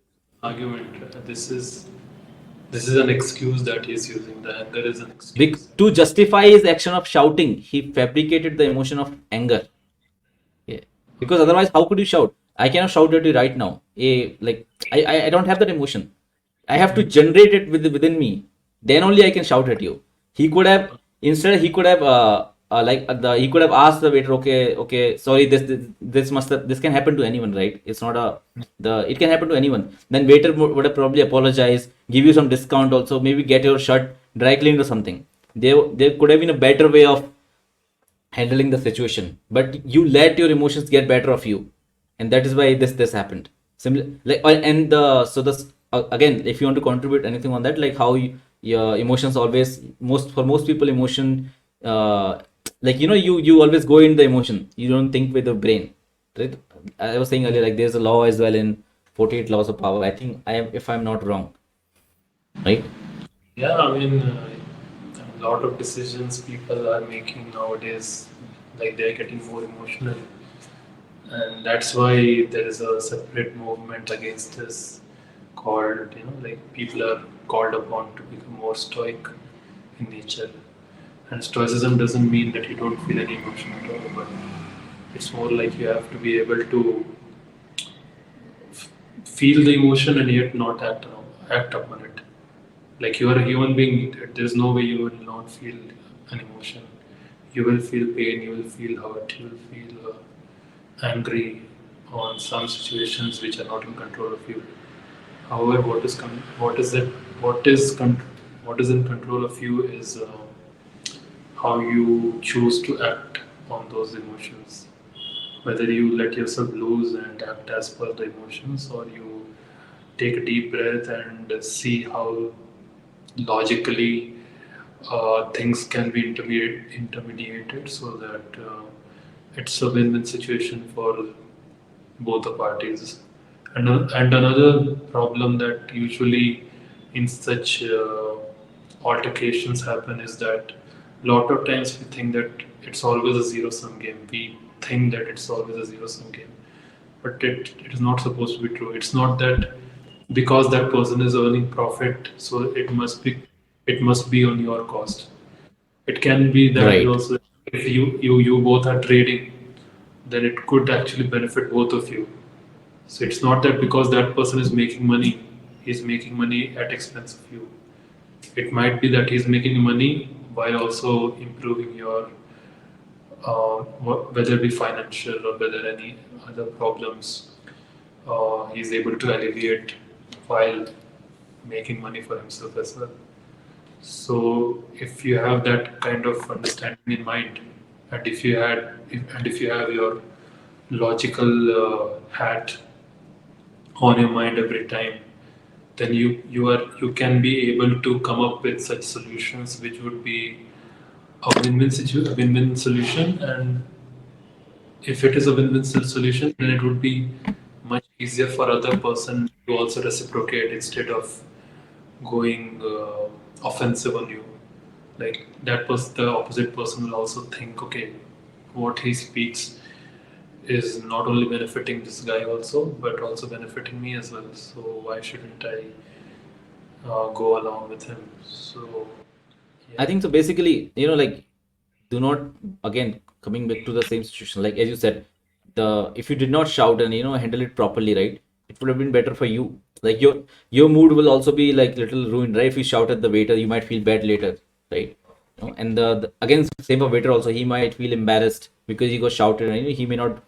argument. This is an excuse that he's using. The anger is an excuse. to justify his action of shouting, he fabricated the emotion of anger. Yeah. Because otherwise, how could you shout? I cannot shout at you right now. Like, I don't have that emotion. I have to generate it within me. Then only I can shout at you. He could have, instead he could have he could have asked the waiter, okay, sorry, this can happen to anyone, right? It's not a the it can happen to anyone. Then waiter would have probably apologized, give you some discount also, maybe get your shirt dry cleaned or something. There could have been a better way of handling the situation, but you let your emotions get better of you, and that is why this happened. Similar, like, and the so this again, if you want to contribute anything on that, like how your emotions always, most people, emotion, like, you always go in the emotion, you don't think with the brain, right? I was saying earlier, like, there's a law as well in 48 laws of power, I think, I am, if I'm not wrong, right? Yeah, I mean, a lot of decisions people are making nowadays, like they're getting more emotional, and that's why there is a separate movement against this called, like people are called upon to become more stoic in nature. And stoicism doesn't mean that you don't feel any emotion at all, but it's more like you have to be able to feel the emotion and yet not act upon it. Like you are a human being, there's no way you will not feel an emotion. You will feel pain, you will feel hurt, you will feel angry on some situations which are not in control of you. However, what is in control of you is how you choose to act on those emotions. Whether you let yourself loose and act as per the emotions, or you take a deep breath and see how logically things can be intermediated so that it's a win-win situation for both the parties. And another problem that usually in such altercations happen is that lot of times we think that it's always a zero-sum game. We think that it's always a zero-sum game, but it is not supposed to be true. It's not that because that person is earning profit, so it must be on your cost. It can be that way Right. also. If you both are trading, then it could actually benefit both of you. So it's not that because that person is making money, he's making money at expense of you. It might be that he's making money while also improving your, whether it be financial or whether any other problems, he's able to alleviate while making money for himself as well. So if you have that kind of understanding in mind, and if you have your logical hat on your mind every time, then you can be able to come up with such solutions which would be a win-win solution. And if it is a win-win solution, then it would be much easier for other person to also reciprocate instead of going offensive on you. Like the opposite person will also think, okay, what he speaks is not only benefiting this guy also, but also benefiting me as well. So why shouldn't I go along with him. So I yeah. think so. Basically, like, do not, again, coming back to the same situation. Like as you said, if you did not shout and handle it properly, right, it would have been better for you. Like your mood will also be like little ruined, right? If you shout at the waiter, you might feel bad later, right? And again, same for waiter also. He might feel embarrassed because he got shouted, and he may not.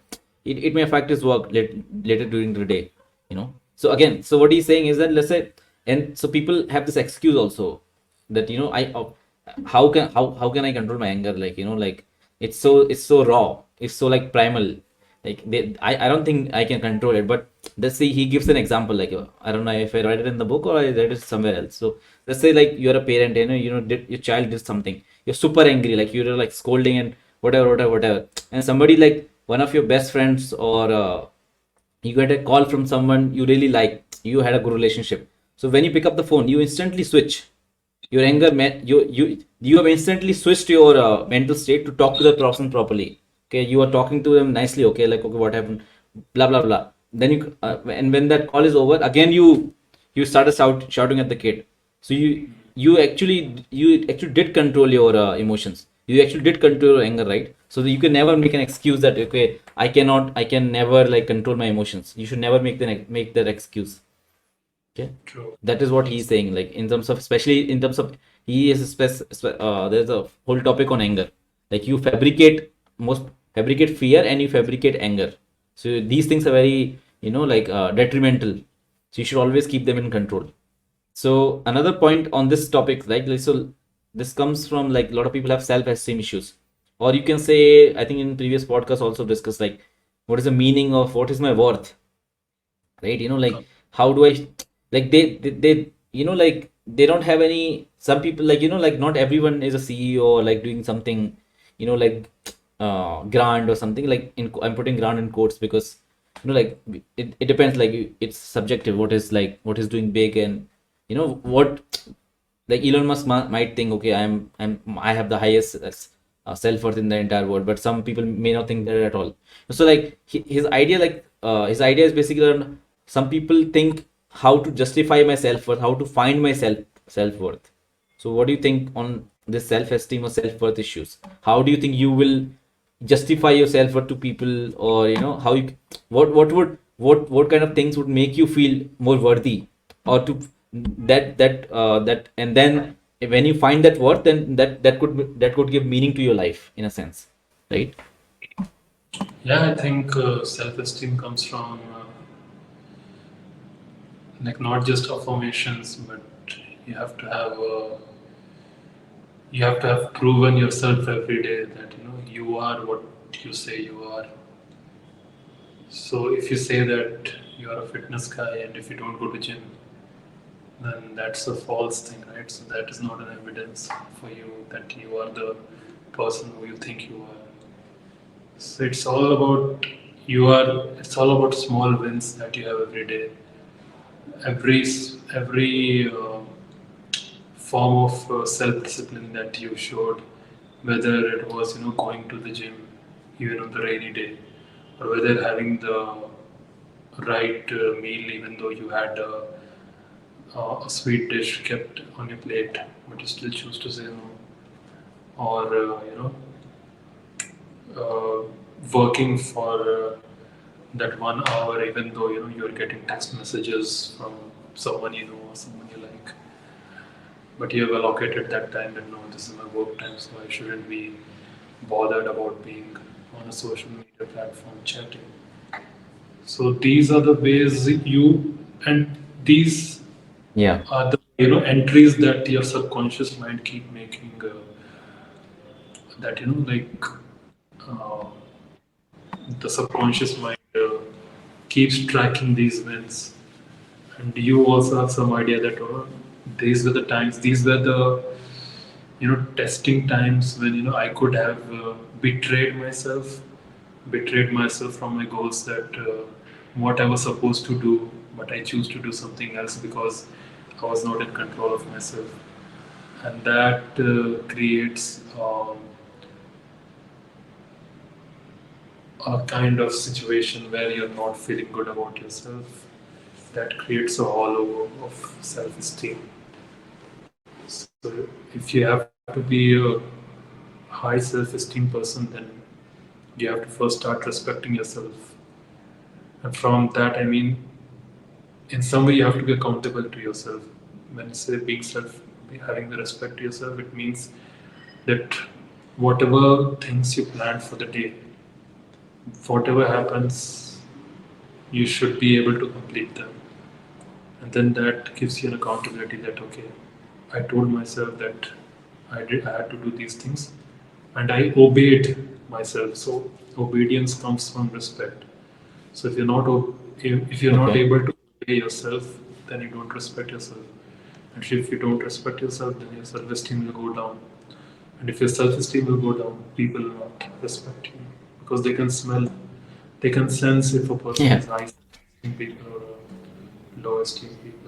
It may affect his work later during the day. So again, so what he's saying is that, let's say, and so people have this excuse also, that how can I control my anger, like like it's so raw, it's so like primal, like I don't think I can control it. But let's see, he gives an example, like I don't know if I read it in the book or I read it somewhere else. So let's say, like, you're a parent, your child did something, you're super angry, like you're like scolding and whatever, and somebody, like one of your best friends, or you get a call from someone you really like, you had a good relationship. So when you pick up the phone, you instantly switch your anger, you have instantly switched your mental state to talk to the person properly. Okay, you are talking to them nicely, okay, like, okay, what happened, blah blah blah. Then and when that call is over, again you started shouting at the kid. So you actually did control your emotions, you actually did control your anger, right? So that you can never make an excuse that, okay, I can never like control my emotions. You should never make that excuse. Okay, True. that is what he's saying. Like, in terms of, especially in terms of, he is there's a whole topic on anger. Like, you fabricate fear and you fabricate anger. So these things are very like detrimental. So you should always keep them in control. So another point on this topic, so this comes from, like, a lot of people have self-esteem issues, or you can say, I think in previous podcasts also discussed, like, what is the meaning of what is my worth, right? Like, how do I, like, they like, they don't have any, some people, like, like, not everyone is a CEO or like doing something like grand or something, like, I'm putting grand in quotes because like, it depends, like, it's subjective, what is doing big, and what, like, Elon Musk might think, okay, I have the highest self-worth in the entire world, but some people may not think that at all. So, like, his idea is basically on, some people think how to justify my self-worth, how to find my self-worth. So what do you think on this self-esteem or self-worth issues? How do you think you will justify your self-worth to people, or how you, what kind of things would make you feel more worthy, or to that, and then when you find that worth, then that could give meaning to your life, in a sense, right? Yeah, I think self-esteem comes from like not just affirmations, but you have to have you have to have proven yourself every day that you are what you say you are. So if you say that you are a fitness guy and if you don't go to gym, then that's a false thing, right? So that is not an evidence for you that you are the person who you think you are. So it's all about it's all about small wins that you have every day. Every form of self-discipline that you showed, whether it was going to the gym even on the rainy day, or whether having the right meal even though you had a sweet dish kept on your plate, but you still choose to say no, or uh, working for that 1 hour even though you're getting text messages from someone you know or someone you like, but you have allocated that time and no, this is my work time, so I shouldn't be bothered about being on a social media platform chatting. So these are the ways and these Yeah. are the entries that your subconscious mind keep making, that like uh, the subconscious mind keeps tracking these wins, and you also have some idea that these were the times, these were the testing times when I could have betrayed myself from my goals, that what I was supposed to do, but I choose to do something else because I was not in control of myself, and that creates a kind of situation where you're not feeling good about yourself. That creates a hollow of self-esteem. So if you have to be a high self-esteem person, then you have to first start respecting yourself. And from that, I mean, in some way, you have to be accountable to yourself. When you say being self, having the respect to yourself, it means that whatever things you plan for the day, whatever happens, you should be able to complete them. And then that gives you an accountability that, okay, I told myself that I had to do these things, and I obeyed myself. So obedience comes from respect. So if you're not if you're not Okay. able to obey yourself, then you don't respect yourself. And if you don't respect yourself, then your self-esteem will go down. And if your self-esteem will go down, people will not respect you because they can smell, they can sense if a person Yeah. is high esteem people or low esteem people.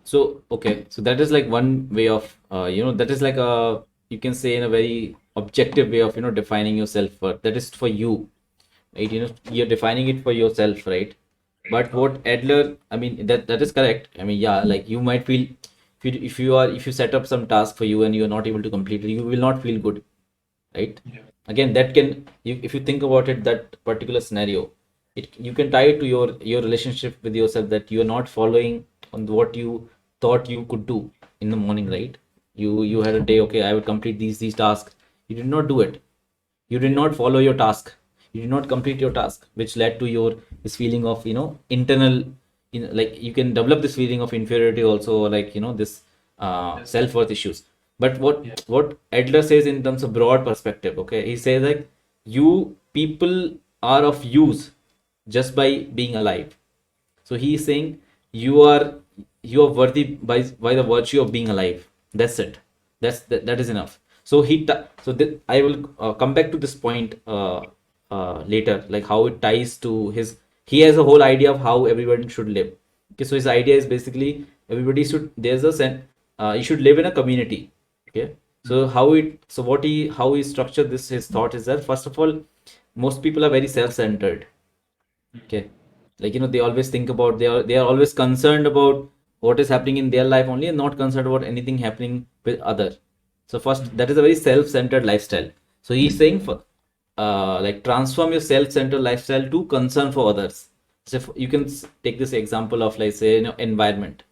So, okay. So that is like one way of, that is like a, you can say in a very objective way of, defining your self-worth. That is for you, right? You're defining it for yourself, right? But what Adler, I mean, that is correct. I mean, yeah, like you might feel, if you set up some task for you and you're not able to complete it, you will not feel good, right? Yeah. Again, that can, if you think about it, that particular scenario, you can tie it to your relationship with yourself, that you're not following on what you thought you could do in the morning, right? You had a day, okay, I would complete these tasks. You did not do it. You did Yeah. not follow your task. You did not complete your task, which led to your this feeling of internal, like you can develop this feeling of inferiority also, or like this Yes. self-worth issues. But what Yeah. what Adler says in terms of broad perspective, okay, he says like you people are of use just by being alive. So he is saying you are worthy by the virtue of being alive. That's it. That is enough. So I will come back to this point later, like how it ties to his. He has a whole idea of how everyone should live. Okay, so his idea is basically everybody should there's a you should live in a community. Okay, so how he structured this his thought is that first of all, most people are very self-centered. Okay, like they always think about they are always concerned about what is happening in their life only, and not concerned about anything happening with other. So first, that is a very self-centered lifestyle. So he's saying for like transform your self-centered lifestyle to concern for others. So if you can take this example of like say environment,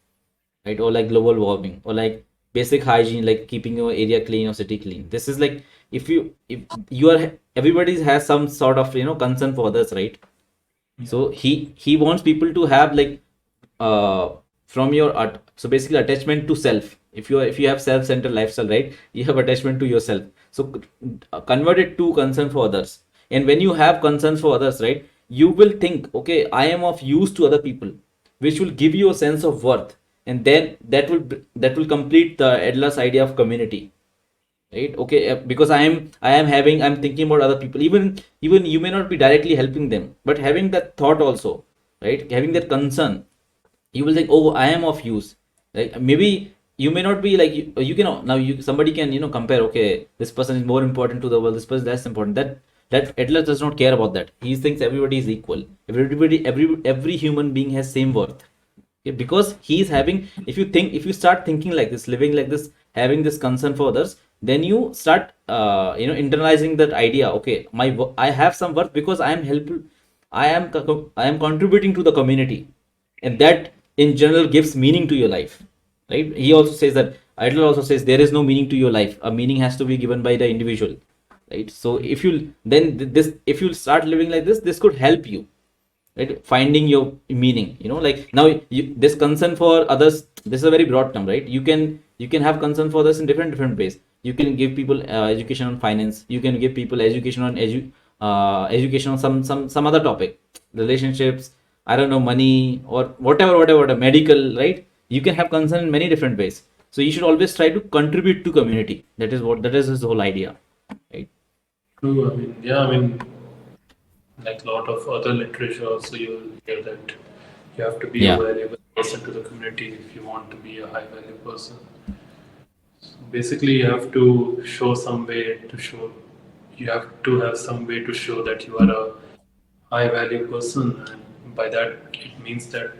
right, or like global warming, or like basic hygiene, like keeping your area clean or city clean. This is like if you are everybody has some sort of concern for others, right? Yeah. So he wants people to have like uh from your art, so basically attachment to self. If you have self-centered lifestyle, right, you have attachment to yourself. So convert it to concern for others. And when you have concerns for others, right, you will think, okay, I am of use to other people, which will give you a sense of worth. And then that will complete the Adler's idea of community, right? Okay, because I'm thinking about other people, even you may not be directly helping them, but having that thought also, right, having that concern, you will think, oh, I am of use. Like maybe you may not be like you can now you somebody can compare, okay, this person is more important to the world, this person is less important. That Adler does not care about that. He thinks everybody is equal. Every human being has same worth. Okay, because he's having, if you start thinking like this, living like this, having this concern for others, then you start internalizing that idea. Okay, I have some worth because I am helpful. I am contributing to the community, and that in general gives meaning to your life, right? He also says that, Idler also says, there is no meaning to your life. A meaning has to be given by the individual, right? So if you then this if you start living like this could help you, right, finding your meaning. Like now this concern for others, this is a very broad term, right? You can have concern for others in different ways. You can give people education on finance. You can give people education on education on some other topic, relationships, I don't know, money, or whatever, medical, right? You can have concern in many different ways. So you should always try to contribute to community. That is his whole idea, right? True. I mean, yeah. I mean, like a lot of other literature, also you'll hear that you have to be a Yeah. valuable person to the community if you want to be a high value person. Basically, you have to show some way to show. You have to have some way to show that you are a high value person, and by that it means that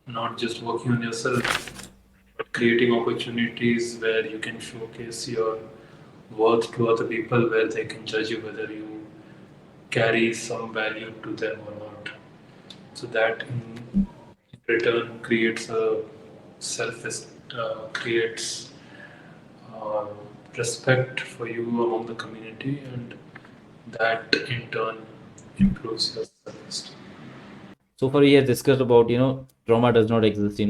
not just working on yourself, but creating opportunities where you can showcase your worth to other people, where they can judge you whether you carry some value to them or not. So that in return creates a self creates uh, respect for you among the community, and that in turn improves your self-esteem. So far, he has discussed about, trauma does not exist,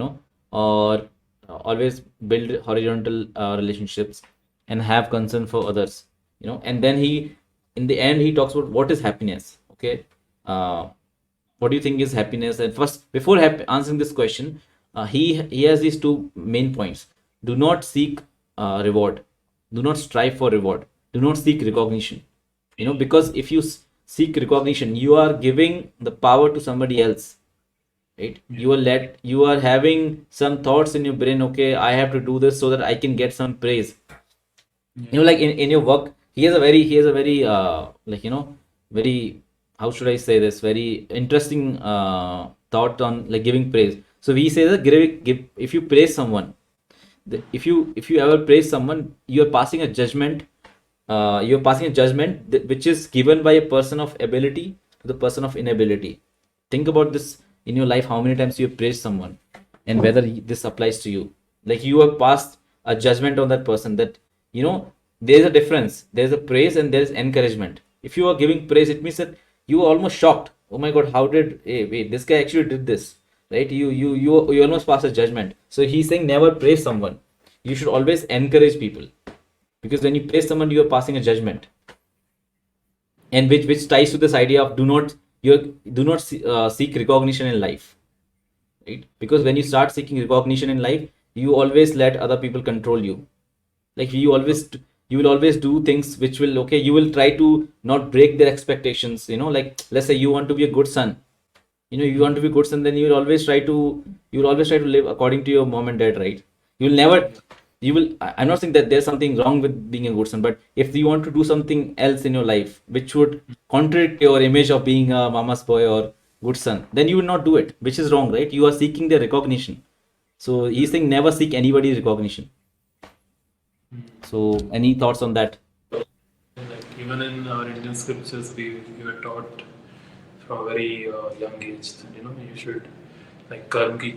or always build horizontal relationships and have concern for others, and then in the end, he talks about what is happiness. Okay. Uh, what do you think is happiness? And first, before answering this question, he has these two main points. Do not seek reward. Do not strive for reward. Do not seek recognition. Because if you seek recognition, you are giving the power to somebody else, right? Yeah. You are having some thoughts in your brain. Okay, I have to do this so that I can get some praise. Yeah. Like in your work, he has a very like, very, how should I say this, very interesting thought on like giving praise. So he says that if you praise someone, if you ever praise someone, you're passing a judgment. You're passing a judgment which is given by a person of ability to the person of inability. Think about this in your life, how many times you have praised someone, and whether this applies to you. Like, you have passed a judgment on that person, that, there's a difference. There's a praise and there's encouragement. If you are giving praise, it means that you are almost shocked. Oh my god, how did, hey, wait, this guy actually did this, right? You almost pass a judgment. So he's saying never praise someone. You should always encourage people, because when you praise someone, you are passing a judgment, and which ties to this idea of do not seek recognition in life, right? Because when you start seeking recognition in life, you always let other people control you. Like, you will always do things which will, okay, you will try to not break their expectations. Like, let's say you want to be a good son. You want to be good son, then you will always try to live according to your mom and dad, right? You'll never you will I'm not saying that there's something wrong with being a good son, but if you want to do something else in your life which would contradict your image of being a mama's boy or good son, then you will not do it, which is wrong, right? You are seeking their recognition. So he's saying never seek anybody's recognition. So any thoughts on that? Like even in our Indian scriptures, we were taught from a very young age that you should like कर्म की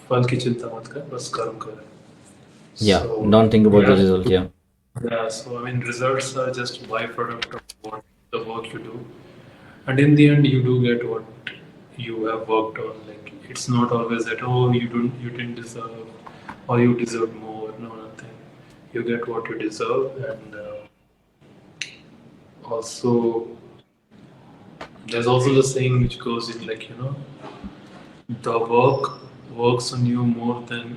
फल की चिंता मत कर बस कर्म कर. Yeah, So don't think about the yeah, result. Yeah. yeah. So I mean, results are just byproduct of what the work you do, and in the end, you do get what you have worked on. Like it's not always that you didn't deserve or you deserve more. No, nothing. You get what you deserve, and also there's also the saying which goes in like the work works on you more than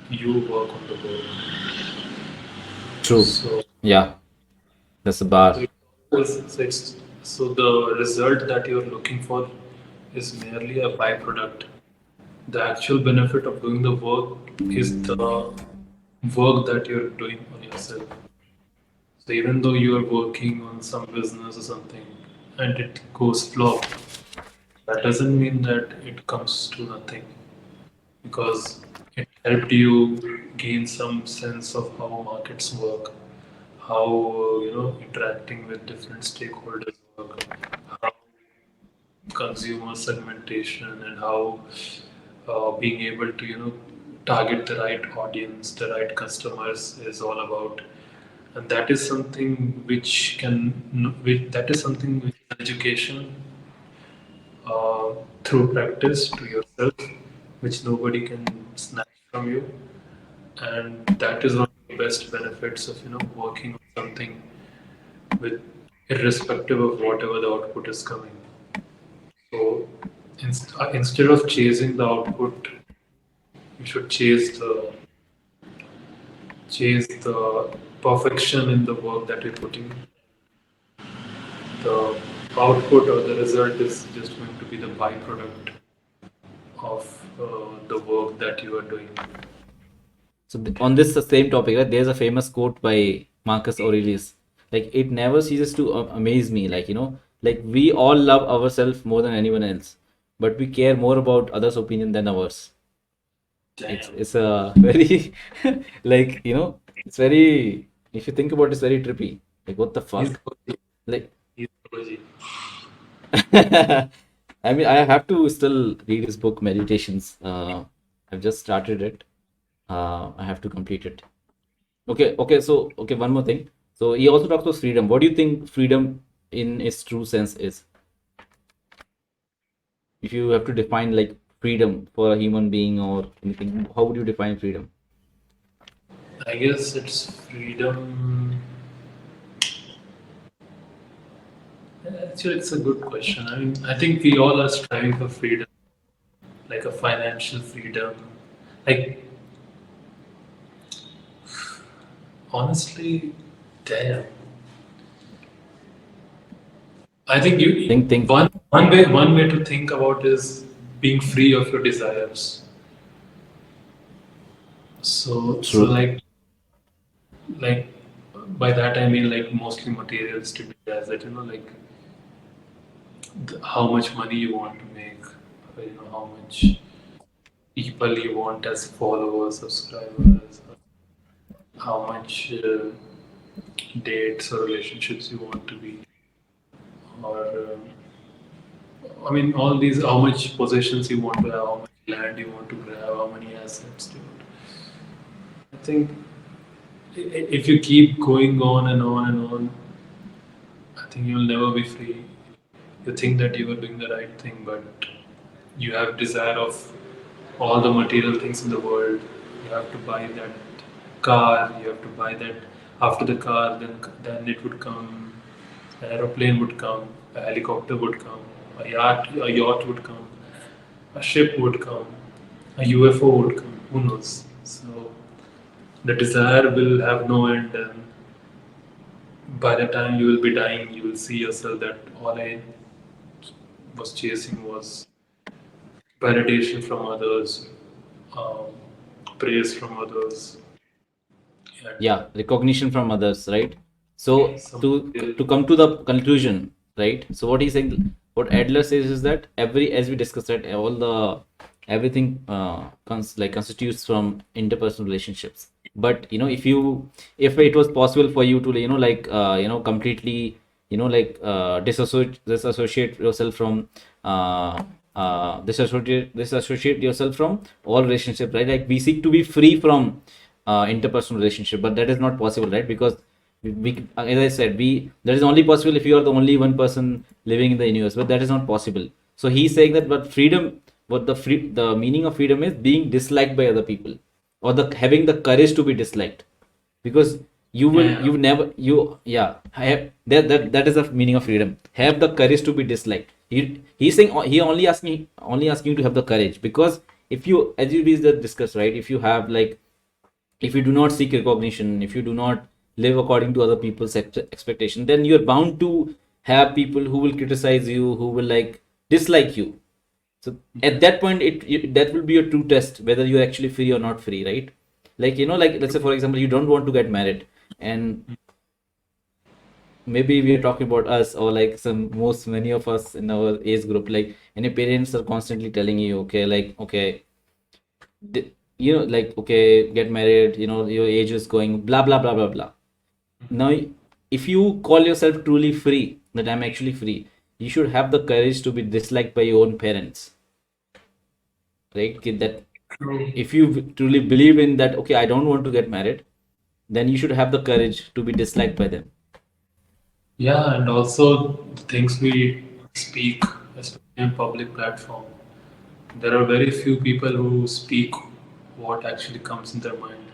you work on the work. True. So, Yeah, that's a so, bar. so the result that you're looking for is merely a byproduct. The actual benefit of doing the work is the work that you're doing on yourself. So even though you are working on some business or something and it goes flop, that doesn't mean that it comes to nothing, because it helped you gain some sense of how markets work, how interacting with different stakeholders work, how consumer segmentation, and how being able to target the right audience, the right customers is all about. And that is something that is something which education through practice to yourself, which nobody can snatch from you. And that is one of the best benefits of working on something with irrespective of whatever the output is coming. So instead of chasing the output, you should chase the perfection in the work that you're putting. The output or the result is just going to be the byproduct of the work that you are doing. So on this same topic, right, there's a famous quote by Marcus Aurelius. Like, it never ceases to amaze me. Like, like, we all love ourselves more than anyone else, but we care more about others' opinion than ours. Damn. It's a very like it's very, if you think about it, it's very trippy. Like what the He's fuck? Like he's OG. I mean, I have to still read his book Meditations. I've just started it. I have to complete it. Okay, so okay, one more thing. So he also talks about freedom. What do you think freedom in its true sense is? If you have to define like freedom for a human being or anything, how would you define freedom? I guess it's freedom. Actually, it's a good question. I mean, I think we all are striving for freedom, like a financial freedom. Like, honestly, damn. I think you Think. one way to think about is being free of your desires. So True. like by that I mean like mostly materialistic desires that like how much money you want to make, how much people you want as followers, subscribers, how much dates or relationships you want to be, or I mean all these how much possessions you want to have, how much land you want to grab, how many assets do you want. I think if you keep going on and on and on, I think you'll never be free. You think that you are doing the right thing, but you have desire of all the material things in the world. You have to buy that car. You have to buy that. After the car, then it would come. An aeroplane would come. A helicopter would come. A yacht would come. A ship would come. A UFO would come. Who knows? So the desire will have no end, and by the time you will be dying, you will see yourself that all I was chasing was validation from others, um, praise from others, and Yeah, recognition from others, right? So some to come to the conclusion, right? So what he's saying, what Adler says is that every, as we discussed, right, all the everything like constitutes from interpersonal relationships. But if it was possible for you to like completely disassociate yourself from disassociate yourself from all relationships, right? Like we seek to be free from interpersonal relationship, but that is not possible, right? Because as I said, we that is only possible if you are the only one person living in the universe, but that is not possible. So he's saying that, but freedom, what the meaning of freedom is being disliked by other people, or the having the courage to be disliked, because yeah, you never you yeah have, that is the meaning of freedom. Have the courage to be disliked. He's saying, he only asking you to have the courage, because if you, as you discussed, right, if you have like, if you do not seek recognition, if you do not live according to other people's expectation, then you're bound to have people who will criticize you, who will like dislike you. So at that point, that will be a true test whether you're actually free or not free, right? Like like let's say for example, you don't want to get married, and maybe we are talking about us, or like some most many of us in our age group, like, and your parents are constantly telling you, okay, like, okay, like, okay, get married, your age is going, blah blah blah blah blah. Now, if you call yourself truly free, that I'm actually free, you should have the courage to be disliked by your own parents, right? That true. if you truly believe in that, okay, I don't want to get married, then you should have the courage to be disliked by them. Yeah, and also the things we speak, especially in public platform. There are very few people who speak what actually comes in their mind.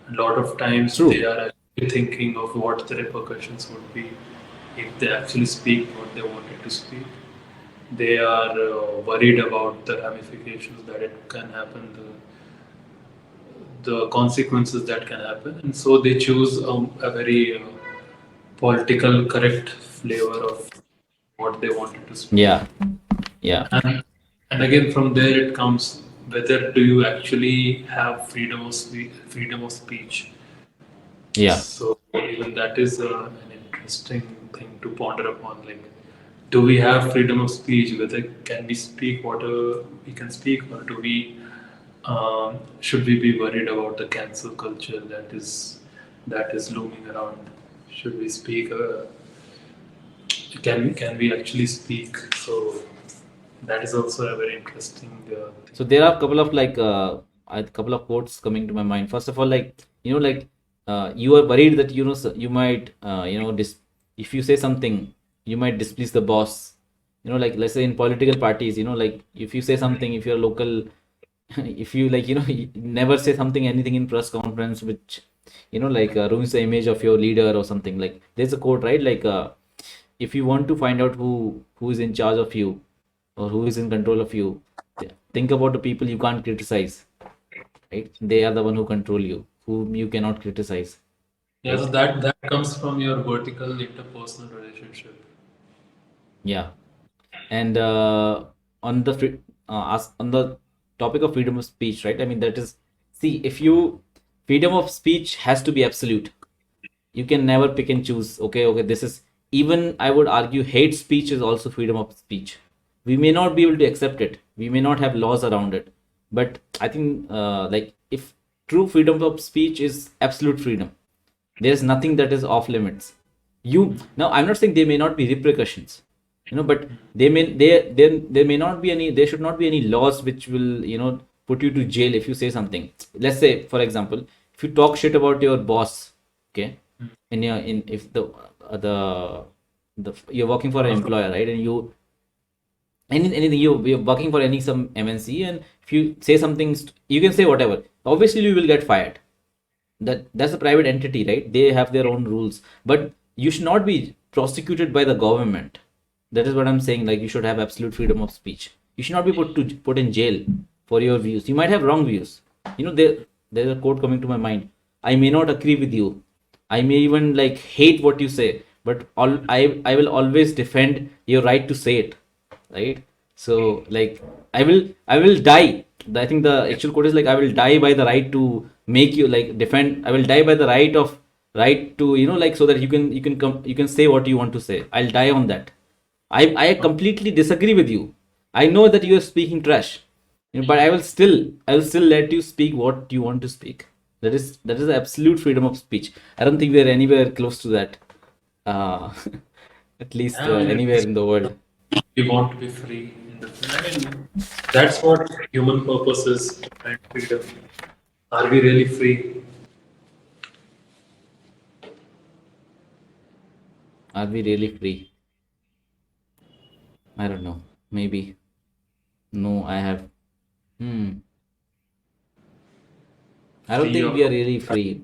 A lot of times they True. are actually thinking of what the repercussions would be if they actually speak what they wanted to speak. They are worried about the ramifications that it can happen, the consequences that can happen, and so they choose a very political correct flavor of what they wanted to speak. Yeah. Yeah. And again, from there it comes whether do you actually have freedom of speech. Yeah. So even that is an interesting thing to ponder upon. Like, do we have freedom of speech? Whether can we speak whatever we can speak, or do we Should we be worried about the cancel culture that is looming around? Should we speak? Can we actually speak? So that is also a very interesting thing. So there are a couple of a couple of quotes coming to my mind. First of all, you are worried that you might if you say something, you might displease the boss. Let's say in political parties, if you say something, if you're local, if you you never say something anything in press conference which ruins the image of your leader or something. Like there's a quote, right? If you want to find out who is in charge of you or who is in control of you, think about the people you can't criticize, right? They are the one who control you, whom you cannot criticize, Yeah, so right? that comes from your vertical interpersonal relationship. Yeah. And on the on the topic of freedom of speech, right? I mean, that is, see, if you freedom of speech has to be absolute. You can never pick and choose. Okay, this is, even I would argue hate speech is also freedom of speech. We may not be able to accept it. We may not have laws around it, but I think if true freedom of speech is absolute freedom, there's nothing that is off limits. Now, I'm not saying there may not be repercussions, but there may not be any, there should not be any laws which will put you to jail if you say something. Let's say, for example, if you talk shit about your boss, okay, in if the you're working for an employer, right? And anything, you're working for any some MNC, and if you say something, you can say whatever, obviously you will get fired. That's a private entity, right? They have their own rules, but you should not be prosecuted by the government. That is what I'm saying. Like, you should have absolute freedom of speech. You should not be put in jail for your views. You might have wrong views. There's a quote coming to my mind: I may not agree with you, I may even hate what you say, but I will always defend your right to say it, right? So I will die. I think the actual quote is I will die by the right to make you defend. I will die by the right to so that you can say what you want to say. I'll die on that. I completely disagree with you. I know that you are speaking trash, but I will still let you speak what you want to speak. That is absolute freedom of speech. I don't think we're anywhere close to that. Uh, at least Yeah, I mean, anywhere in the world. we want to be free. I mean, that's what human purpose is, to find freedom. Are we really free? Are we really free? I don't know. Maybe. No, I have. Hmm. I don't Free think we are of really free.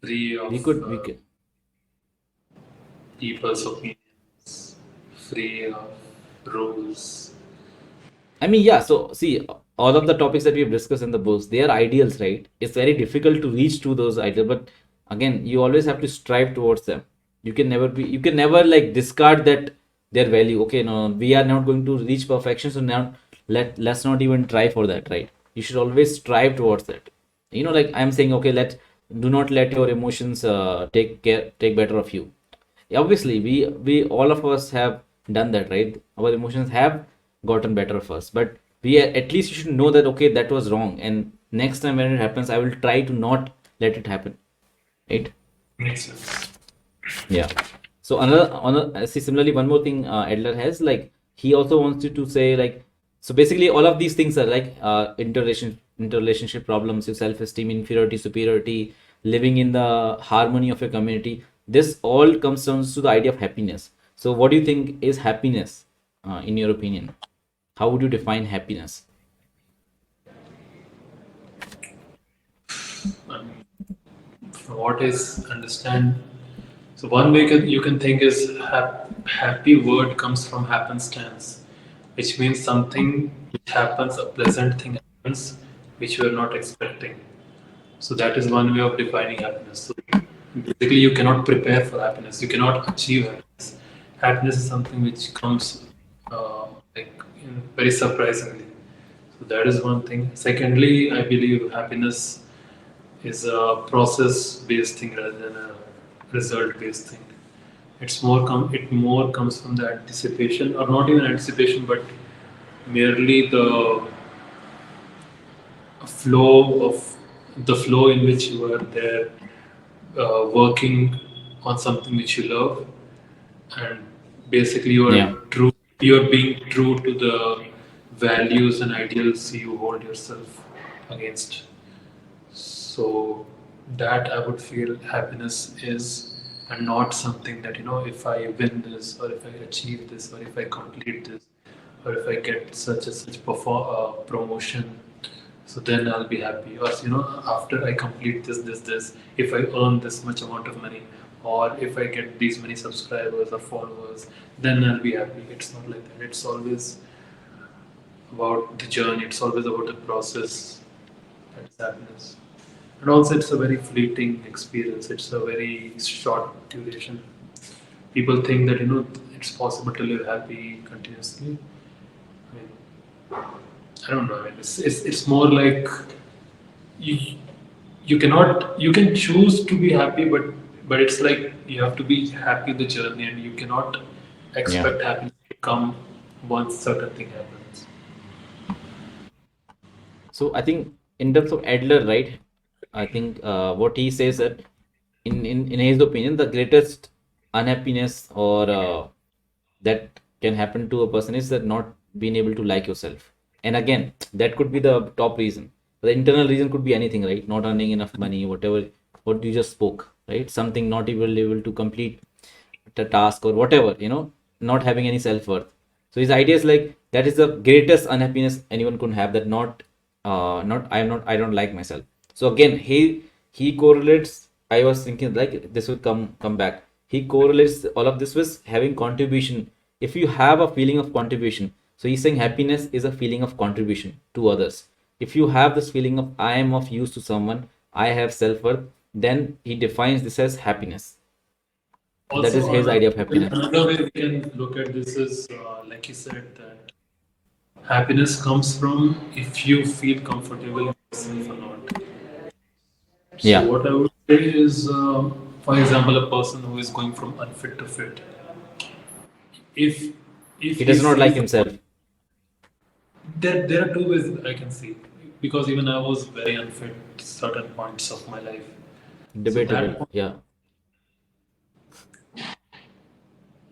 free We of could. We could. people's opinions, free of rules. I mean, yeah. So see, all of the topics that we've discussed in the books, they are ideals, right? It's very difficult to reach to those ideals, but again, you always have to strive towards them. You can never discard that their value. Okay, no, we are not going to reach perfection, so now let's not even try for that, right? You should always strive towards that. I'm saying, okay, do not let your emotions take better of you. Obviously, we all of us have done that, right? Our emotions have gotten better of us, but at least you should know that, okay, that was wrong, and next time when it happens, I will try to not let it happen, right? Makes sense. Yeah. So see, similarly, one more thing Adler has, he also wants you to say, so basically all of these things are interrelationship problems, your self-esteem, inferiority, superiority, living in the harmony of your community. This all comes down to the idea of happiness. So what do you think is happiness, in your opinion? How would you define happiness? Um, what is understand? So one way you can think is happy word comes from happenstance, which means something which happens, a pleasant thing happens, which you are not expecting. So that is one way of defining happiness. So basically, you cannot prepare for happiness. You cannot achieve happiness. Happiness is something which comes like very surprisingly. So that is one thing. Secondly, I believe happiness is a process-based thing rather than a result-based thing. It more comes from the anticipation, or not even anticipation, but merely a flow of the flow in which you are there working on something which you love, and basically Yeah. you're being true to the values and ideals you hold yourself against. So that I would feel happiness is, and not something that, if I win this, or if I achieve this, or if I complete this, or if I get such and such promotion, so then I'll be happy. Or after I complete this, if I earn this much amount of money, or if I get these many subscribers or followers, then I'll be happy. It's not like that. It's always about the journey. It's always about the process. That's happiness. And also, it's a very fleeting experience. It's a very short duration. People think that it's possible to live happy continuously. I mean, I don't know. I mean, it's more like you you can choose to be happy, but it's like you have to be happy in the journey, and you cannot Yeah. expect happiness to come once certain thing happens. So I think in terms of Adler, right? I think what he says that in his opinion, the greatest unhappiness or that can happen to a person is that not being able to like yourself. And again, that could be the top reason. The internal reason could be anything, right? Not earning enough money, whatever what you just spoke, right? Something not able to complete the task or whatever, not having any self-worth. So his idea is like that is the greatest unhappiness anyone could have, that not I don't like myself. So again, he correlates. I was thinking like this will come back. He correlates all of this with having contribution. If you have a feeling of contribution, so he's saying happiness is a feeling of contribution to others. If you have this feeling of I am of use to someone, I have self-worth, then he defines this as happiness. That is Also, his idea of happiness. another way we can look at this is, like you said, that happiness comes from if you feel comfortable in yourself or not. So Yeah, what I would say is, for example, a person who is going from unfit to fit, if he he does not like feels himself. there are two ways I can see, because even I was very unfit certain points of my life. So Debatable. that point, Yeah.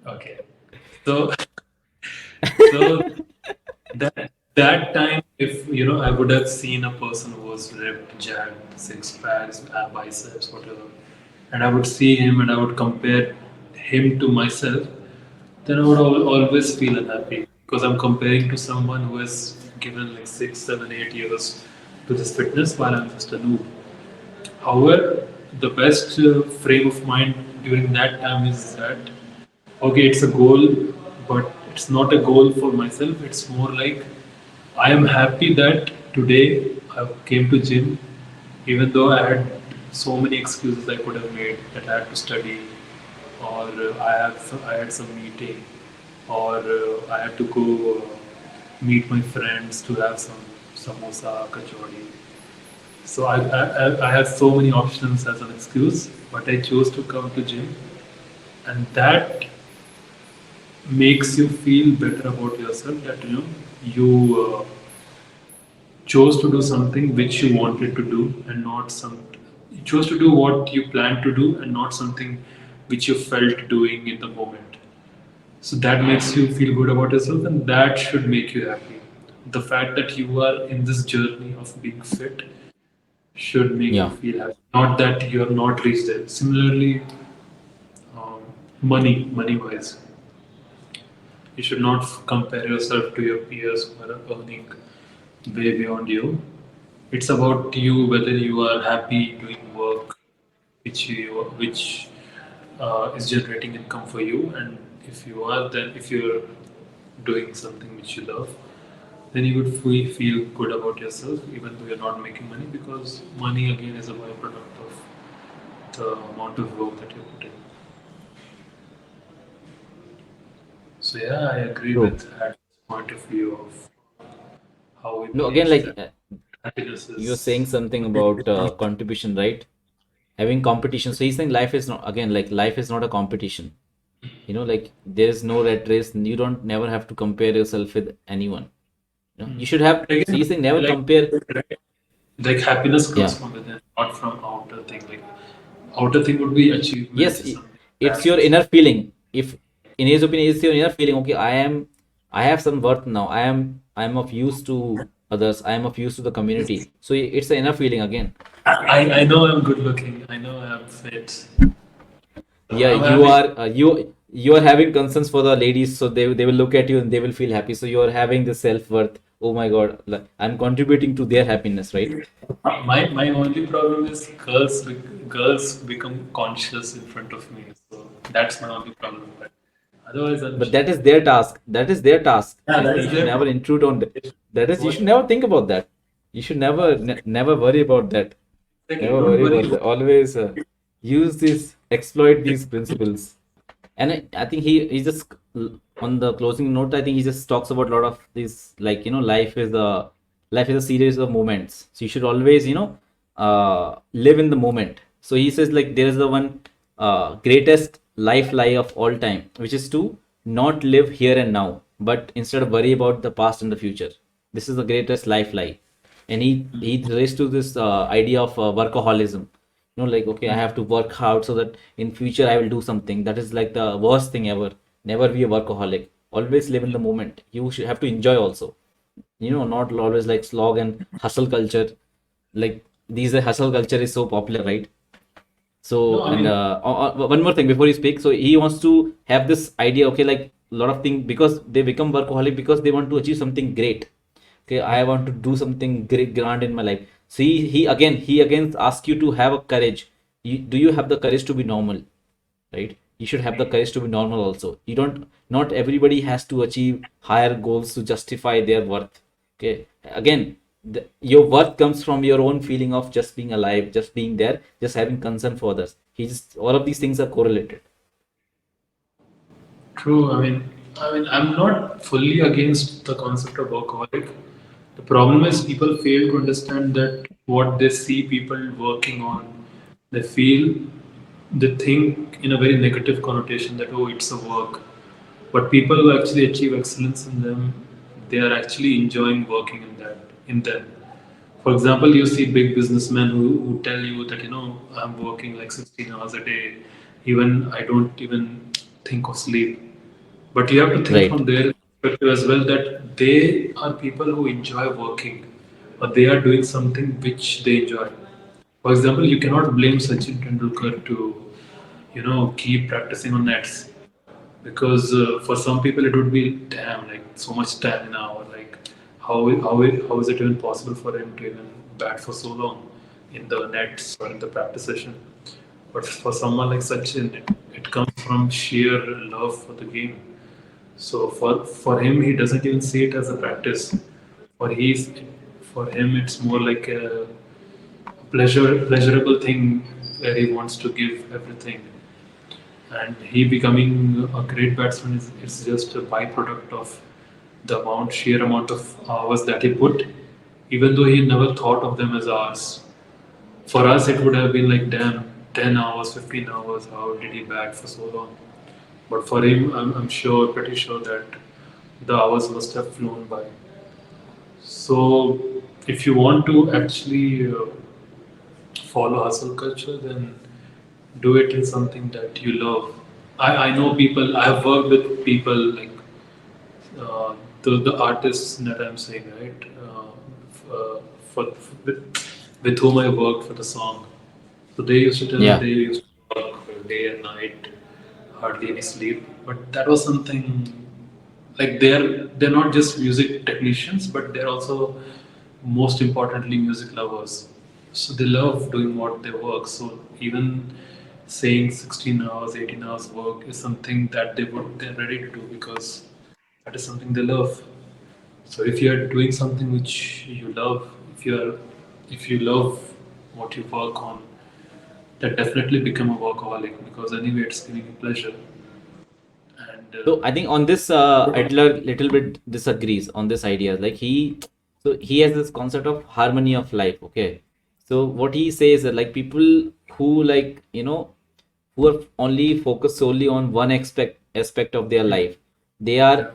okay. So so that time, if I would have seen a person who was ripped, jacked, six packs, biceps, whatever, and I would see him and I would compare him to myself, then I would always feel unhappy, because I'm comparing to someone who has given like 6, 7, 8 years to this fitness while I'm just a noob. However, the best frame of mind during that time is that, okay, it's a goal, but it's not a goal for myself. It's more like I am happy that today I came to gym, even though I had so many excuses I could have made, that I had to study, or I had some meeting, or I had to go meet my friends to have some samosa, kachori. So I had so many options as an excuse, but I chose to come to gym, and that makes you feel better about yourself. That you chose to do something which you wanted to do, and not some. You chose to do what you planned to do, and not something which you felt doing in the moment. So that makes you feel good about yourself, and that should make you happy. The fact that you are in this journey of being fit should make you Yeah. feel happy. Not that you have not reached there. Similarly, um, money wise, you should not compare yourself to your peers who are earning way beyond you. It's about you, whether you are happy doing work which is generating income for you, and if you are, then if you're doing something which you love, then you would feel good about yourself, even though you're not making money, because money again is a byproduct of the amount of work that you put in. So yeah, I agree True. with that point of view of how we No, again, believe like that happiness you're saying is. something about contribution, right? Having competition. So he's saying life is not, again, like life is not a competition. Like there's no red race. You don't never have to compare yourself with anyone. You should have. But So again, he's saying never like compare. right? Like happiness Yeah. comes from within, not from outer thing. Like outer thing would be Yes, achievements, something it's that. your inner feeling. If in his opinion, it's your inner feeling. Okay, I have some worth now. I am of use to others. I am of use to the community. So it's the inner feeling again. I know I'm good looking. I know I'm fit. Yeah, I'm happy. you are having concerns for the ladies, so they will look at you and they will feel happy. So you are having the self worth. Oh my God, like, I'm contributing to their happiness, right? My only problem is girls become conscious in front of me. So that's my only problem. But otherwise, I'm But chill. that is their task. That is their task. Yeah, You know, that you is should their never problem. intrude on that. That is, you should What never think about that. You should never worry about that. exactly? Never Don't worry worry. about that. Always exploit these principles. And I think he just on the closing note, I think he just talks about a lot of this, like, you know, life is a series of moments. So you should always, you know, live in the moment. So he says, like, there is the one greatest life lie of all time, which is to not live here and now, but instead of worry about the past and the future. This is the greatest life lie. And he relates to this idea of workaholism. You know, like, okay, I have to work hard so that in future I will do something. That is like the worst thing ever. Never be a workaholic. Always live in the moment. You should have to enjoy also. You know, not always like slog and hustle culture. Like, these hustle culture is so popular, right? No, So, I and mean, one more thing before you speak. So he wants to have this idea, okay, like a lot of things, because they become workaholic because they want to achieve something great. Okay, I want to do something great, grand in my life. So he again asks you to have a courage. Do you have the courage to be normal? Right? You should have the courage to be normal also. You don't. Not everybody has to achieve higher goals to justify their worth. Okay, again, your worth comes from your own feeling of just being alive, just being there, just having concern for others. All of these things are correlated. true. I'm not fully against the concept of workaholic. The problem is people fail to understand that what they see people working on, they feel, they think in a very negative connotation that oh, it's a work. But people who actually achieve excellence in them, they are actually enjoying working in them. For example, you see big businessmen who tell you that I'm working like 16 hours a day, even I don't even think of sleep. But you have to think Right. from their perspective as well that they are people who enjoy working, or they are doing something which they enjoy. For example, you cannot blame Sachin Tendulkar to, keep practicing on nets because for some people it would be damn like so much stamina or like how is it even possible for him to even bat for so long in the nets or in the practice session. But for someone like Sachin, it comes from sheer love for the game. So for him, he doesn't even see it as a practice. For he's for him, it's more like a pleasurable thing where he wants to give everything. And he becoming a great batsman is just a byproduct of the sheer amount of hours that he put, even though he never thought of them as hours. For us, it would have been like, damn, 10 hours, 15 hours, how did he bat for so long? But for him, I'm sure, pretty sure that the hours must have flown by. So, if you want to actually follow hustle culture, then do it in something that you love. I know people, I have worked with people like the artists that I'm saying, right? With whom I worked for the song. So they used to tell me Yeah. they used to work day and night, hardly any sleep. But that was something like they're not just music technicians, but they're also most importantly music lovers. So they love doing what they work. So even saying 16 hours, 18 hours work is something that they're ready to do because that is something they love. So if you are doing something which you love, if you love what you work on, that definitely become a workaholic because anyway it's giving you pleasure. And So I think on this, Adler little bit disagrees on this idea. Like so he has this concept of harmony of life. Okay, so what he says that, like, people who, like, you know, who are only focused solely on one aspect of their life, they are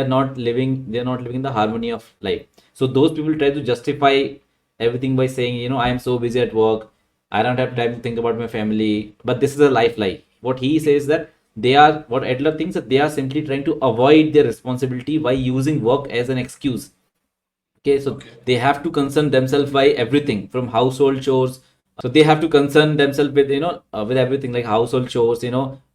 not living the harmony of life. So those people try to justify everything by saying, I am so busy at work, I don't have time to think about my family. But this is a life lie. What he says that what Adler thinks that they are simply trying to avoid their responsibility by using work as an excuse. Okay, so Okay. they have to concern themselves by everything from household chores. So they have to concern themselves with, with everything like household chores,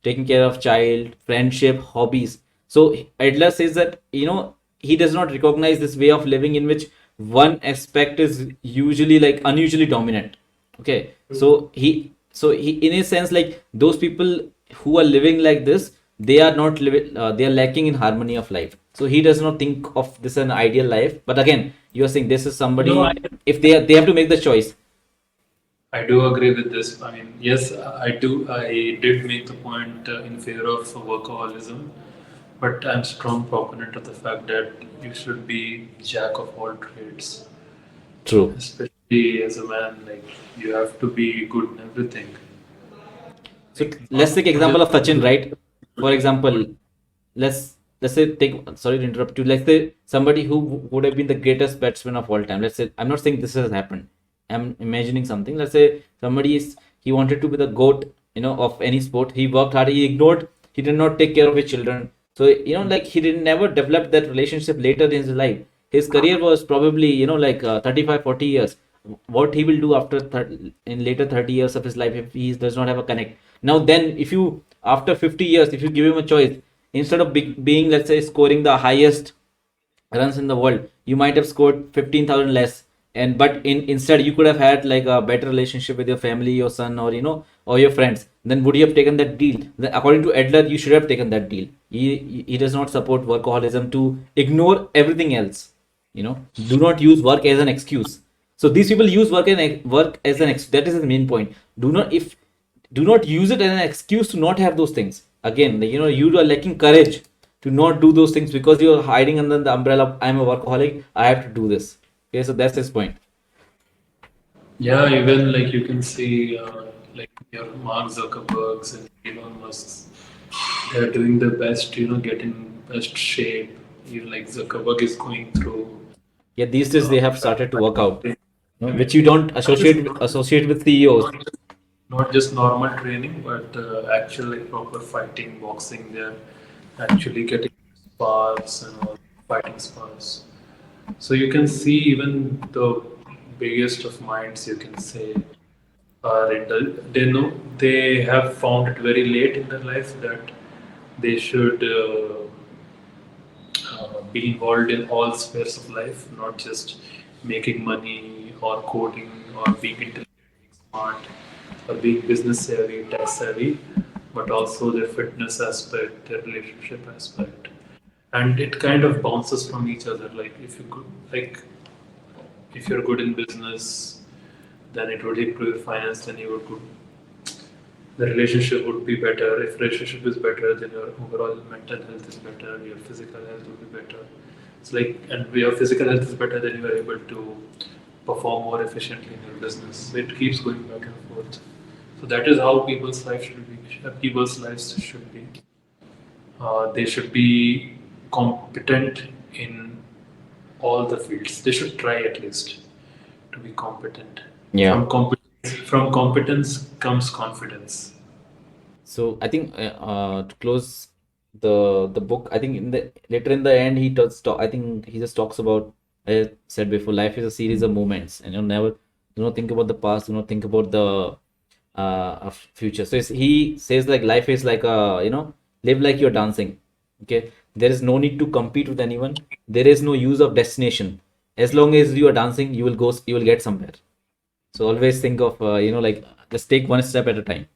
taking care of child, friendship, hobbies. So Adler says that, he does not recognize this way of living in which one aspect is usually like unusually dominant. Okay, so he in a sense, like those people who are living like this, they are not living, they are lacking in harmony of life. So he does not think of this an ideal life. But again, you are saying this is No, I somebody, if they have to make the choice. I do agree with this. I mean, yes, I do. I did make the point in favor of workaholism, but I'm strong proponent of the fact that you should be jack of all trades, True. especially as a man. Like you have to be good in everything. So Like let's take not just example of Sachin, good, right? For example, good. let's say take, sorry to interrupt you. Let's say somebody who would have been the greatest batsman of all time. Let's say, I'm not saying this has happened. I'm imagining something. Let's say somebody is, he wanted to be the goat, of any sport. He worked hard. He did not take care of his children. So like he did never develop that relationship later in his life. His career was probably, like 35, 40 years. What he will do after in later 30 years of his life if he does not have a connect. Now then, if you after 50 years, if you give him a choice, instead of being, let's say, scoring the highest runs in the world, you might have scored 15,000 less. And but instead you could have had like a better relationship with your family, your son, or or your friends. Then would you have taken that deal? Then, according to Adler, you should have taken that deal. He does not support workaholism to ignore everything else. Do not use work as an excuse. So these people use work as an that is the main point. Do not use it as an excuse to not have those things. Again, you are lacking courage to not do those things because you're hiding under the umbrella of, I'm a workaholic, I have to do this. Okay, so that's his point. Yeah, even like you can see, like your Mark Zuckerbergs and Elon Musk's, they're doing their best, get in best shape. Even like Zuckerberg is going through Yeah, these days they have started to work out, training. which you don't Not just associate with CEOs. not just not just normal training, but actual like proper fighting, boxing. They're actually getting spars and all fighting spars. So you can see even the biggest of minds, you can say, are they know they have found it very late in their life that they should be involved in all spheres of life, not just making money or coding or being intelligent, being smart, or being business savvy, tech savvy, but also their fitness aspect, their relationship aspect, and it kind of bounces from each other. Like if you could, like if you're good in business, then it would improve your finance. Then you would good the relationship would be better. If relationship is better, then your overall mental health is better. Your physical health will be better. It's like, and if your physical health is better, then you are able to perform more efficiently in your business. So it keeps going back and forth. So that is how people's life should be. People's lives should be. They should be competent in all the fields. They should try at least to be competent. Yeah. From competence comes confidence. So I think to close the book, I think in the later in the end he does talk. I think he just talks about, I said before, life is a series of moments, and you never do not think about the past, do not think about the future. So he says like life is like a, live like you're dancing. Okay, there is no need to compete with anyone. There is no use of destination. As long as you are dancing, you will get somewhere. So always think of, like, just take one step at a time.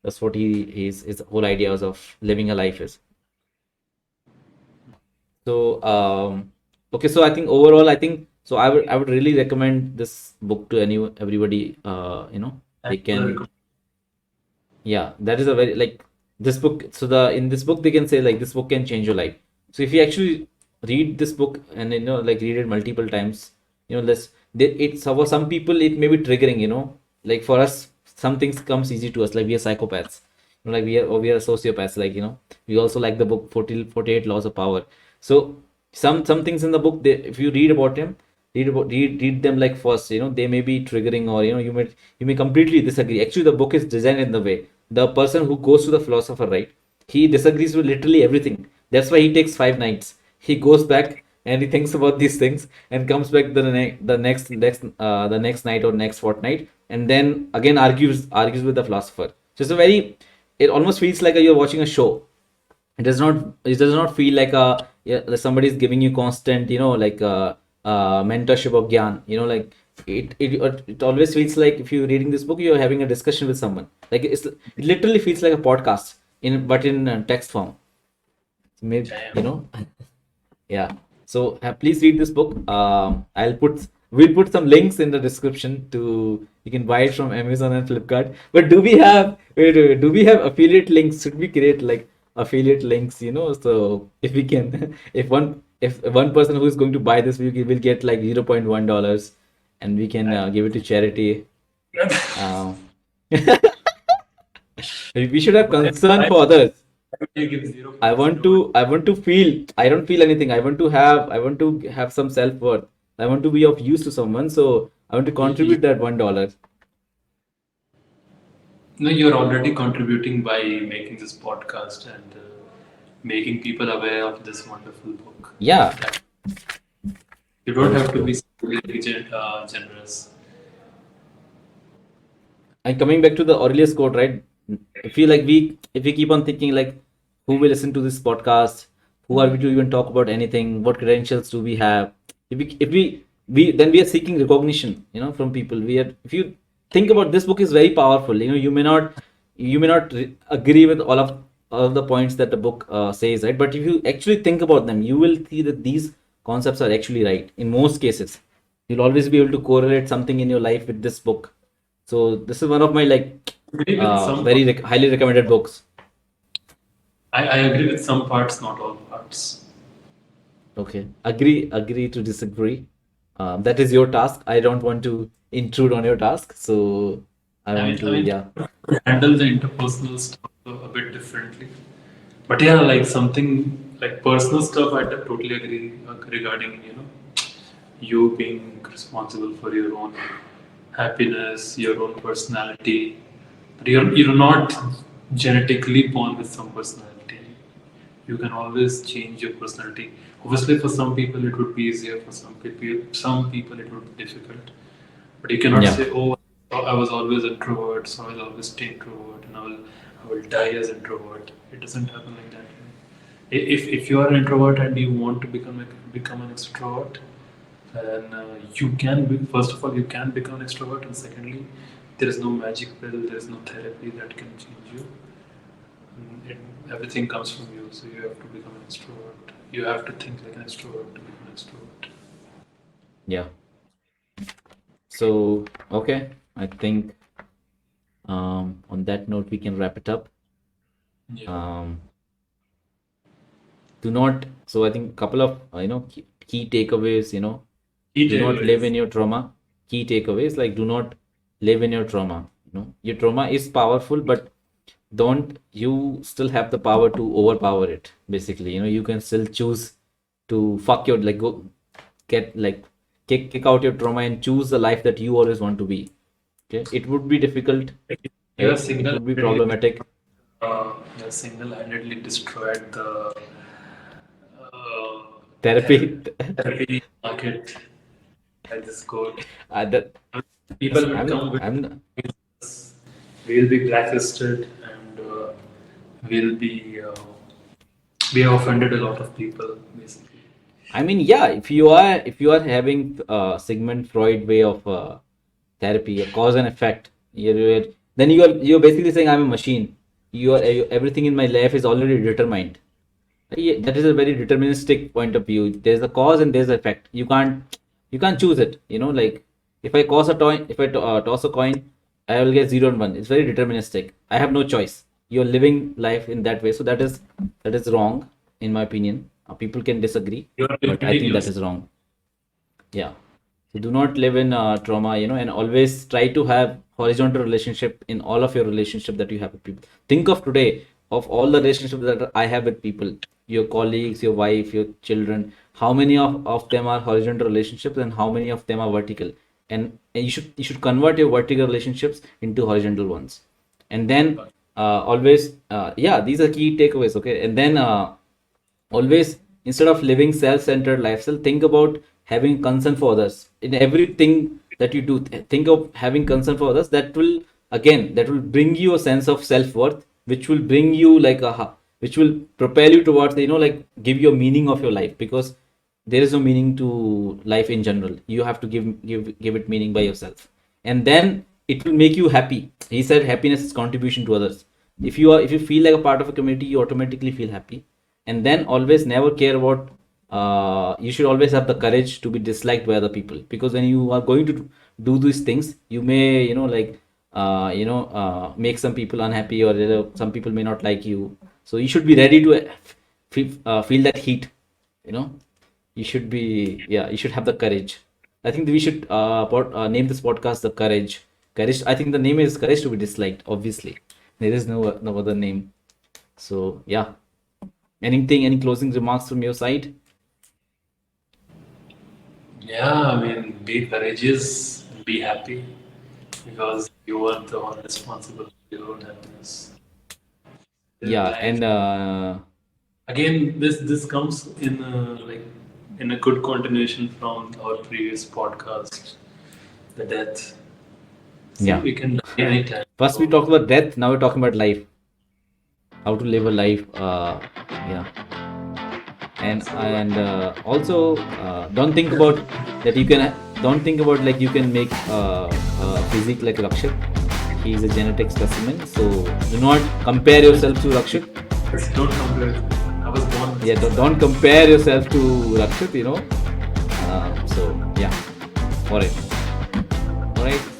That's what his whole ideas of living a life is. So okay, so I think overall, I think so. I would really recommend this book to everybody. They Thank you for the can, yeah, that is a very, like, this book. So in this book they can say like this book can change your life. So if you actually read this book and like read it multiple times, this it's for some people it may be triggering. Like for us, some things comes easy to us, like we are psychopaths, like we are sociopaths, like we also like the book 48 laws of power. So some things in the book, if you read about him, read them like first. They may be triggering, or you may completely disagree. Actually, the book is designed in the way the person who goes to the philosopher, right, he disagrees with literally everything. That's why he takes 5 nights. He goes back and he thinks about these things and comes back the next night or next fortnight, and then again argues with the philosopher. So it's a very, it almost feels like you're watching a show. It does not feel like like somebody is giving you constant, like mentorship of gyan. It always feels like if you're reading this book, you're having a discussion with someone. Like it literally feels like a podcast in text form. So maybe, yeah. So please read this book. We'll put some links in the description to, you can buy it from Amazon and Flipkart. But do we have, wait, do we have affiliate links? Should we create like affiliate links? So if we can, if one person who is going to buy this will get like $0.1, and we can give it to charity. Um, we should have concern for others. You give zero I points want to to I want to feel, I don't feel anything. I want to have some self-worth. I want to be of use to someone, so I want to no. contribute that $1. No, you're already contributing by making this podcast and making people aware of this wonderful book. Yeah, You don't that is have to true. be really generous. And coming back to the Aurelius quote, right? If we keep on thinking like, who will listen to this podcast? Who are we to even talk about anything? What credentials do we have? If we then we are seeking recognition, from people. If you think about, this book is very powerful. You may not agree with all of the points that the book says, right? But if you actually think about them, you will see that these concepts are actually right in most cases. You'll always be able to correlate something in your life with this book. So this is one of my, like, Agree with some very highly recommended books. I agree with some parts, not all parts. Okay, agree to disagree. That is your task. I don't want to intrude on your task, so I I want mean, I to, mean, yeah, handle the interpersonal stuff a bit differently. But yeah, like something like personal stuff, I totally agree regarding you being responsible for your own happiness, your own personality. But you're not genetically born with some personality. You can always change your personality. Obviously, for some people it would be easier. For some people it would be difficult. But you cannot yeah, say, "Oh, I was always introvert, so I will always stay introvert, and I will die as introvert." It doesn't happen like that. If you are an introvert and you want to become an extrovert, then you can be, first of all, you can become an extrovert, and secondly, there is no magic pill, there is no therapy that can change you. Everything comes from you, so you have to become an extrovert. You have to think like an extrovert to become an extrovert. yeah. So okay, I think on that note we can wrap it up. Yeah. Um, do not. So I think couple of key takeaways. Key Do not live takeaways. in your trauma. Key takeaways, like, do not live in your trauma. Your trauma is powerful, but don't you still have the power to overpower it? Basically, you can still choose to fuck your, like, go get, like, kick out your trauma and choose the life that you always want to be. Okay, it would be difficult, Like, you have right? It would be single-handedly, problematic. you have single-handedly destroyed the uh, therapy, Therapy. therapy market at this quote. That People will I'm come with I'm us, we'll be blacklisted, and we'll be we have offended a lot of people basically. I mean, yeah, if you are having Sigmund Freud way of therapy, a cause and effect, then you're basically saying I'm a machine. Everything in my life is already determined. Yeah, that is a very deterministic point of view. There's a cause and there's an effect. You can't choose it. Like, if I toss a coin, I will get 0 and 1. It's very deterministic. I have no choice. You're living life in that way, so that is wrong, in my opinion. People can disagree, You are but I limiting think that yourself. is wrong. Yeah. So do not live in trauma, and always try to have horizontal relationship in all of your relationship that you have with people. Think of today, of all the relationships that I have with people. your colleagues, your wife, your children, how many of them are horizontal relationships and how many of them are vertical? And you should convert your vertical relationships into horizontal ones. And then always, yeah, these are key takeaways. Okay. And then always, instead of living self-centered lifestyle, think about having concern for others in everything that you do. Think of having concern for others. That will, again, that will bring you a sense of self-worth, which will bring you like which will propel you towards like give you a meaning of your life, because there is no meaning to life in general. You have to give it meaning by yourself, and then it will make you happy. He said happiness is contribution to others. If you feel like a part of a community, you automatically feel happy. And then always never care about, you should always have the courage to be disliked by other people, because when you are going to do these things, you may make some people unhappy, or some people may not like you. So you should be ready to feel that heat. you know you should be, yeah, you should have the courage. I think we should name this podcast the courage. I think the name is courage to be disliked. Obviously, there is no other name. So yeah, anything, any closing remarks from your side? Yeah, I mean, be courageous and be happy because you are the one responsible for your own happiness. Live Yeah, life. and Again, this comes in like in a good continuation from our previous podcast, the death. See, yeah, we can die anytime. first we So talked about death, now we're talking about life, how to live a life. Yeah. And also, don't think about that you can don't think about like you can make physique like Rakshit. He is a genetic specimen, so do not compare yourself to Rakshit. don't compare. I was born with Yeah, six don't packs. compare yourself to Rakshit. So yeah, all right, all right.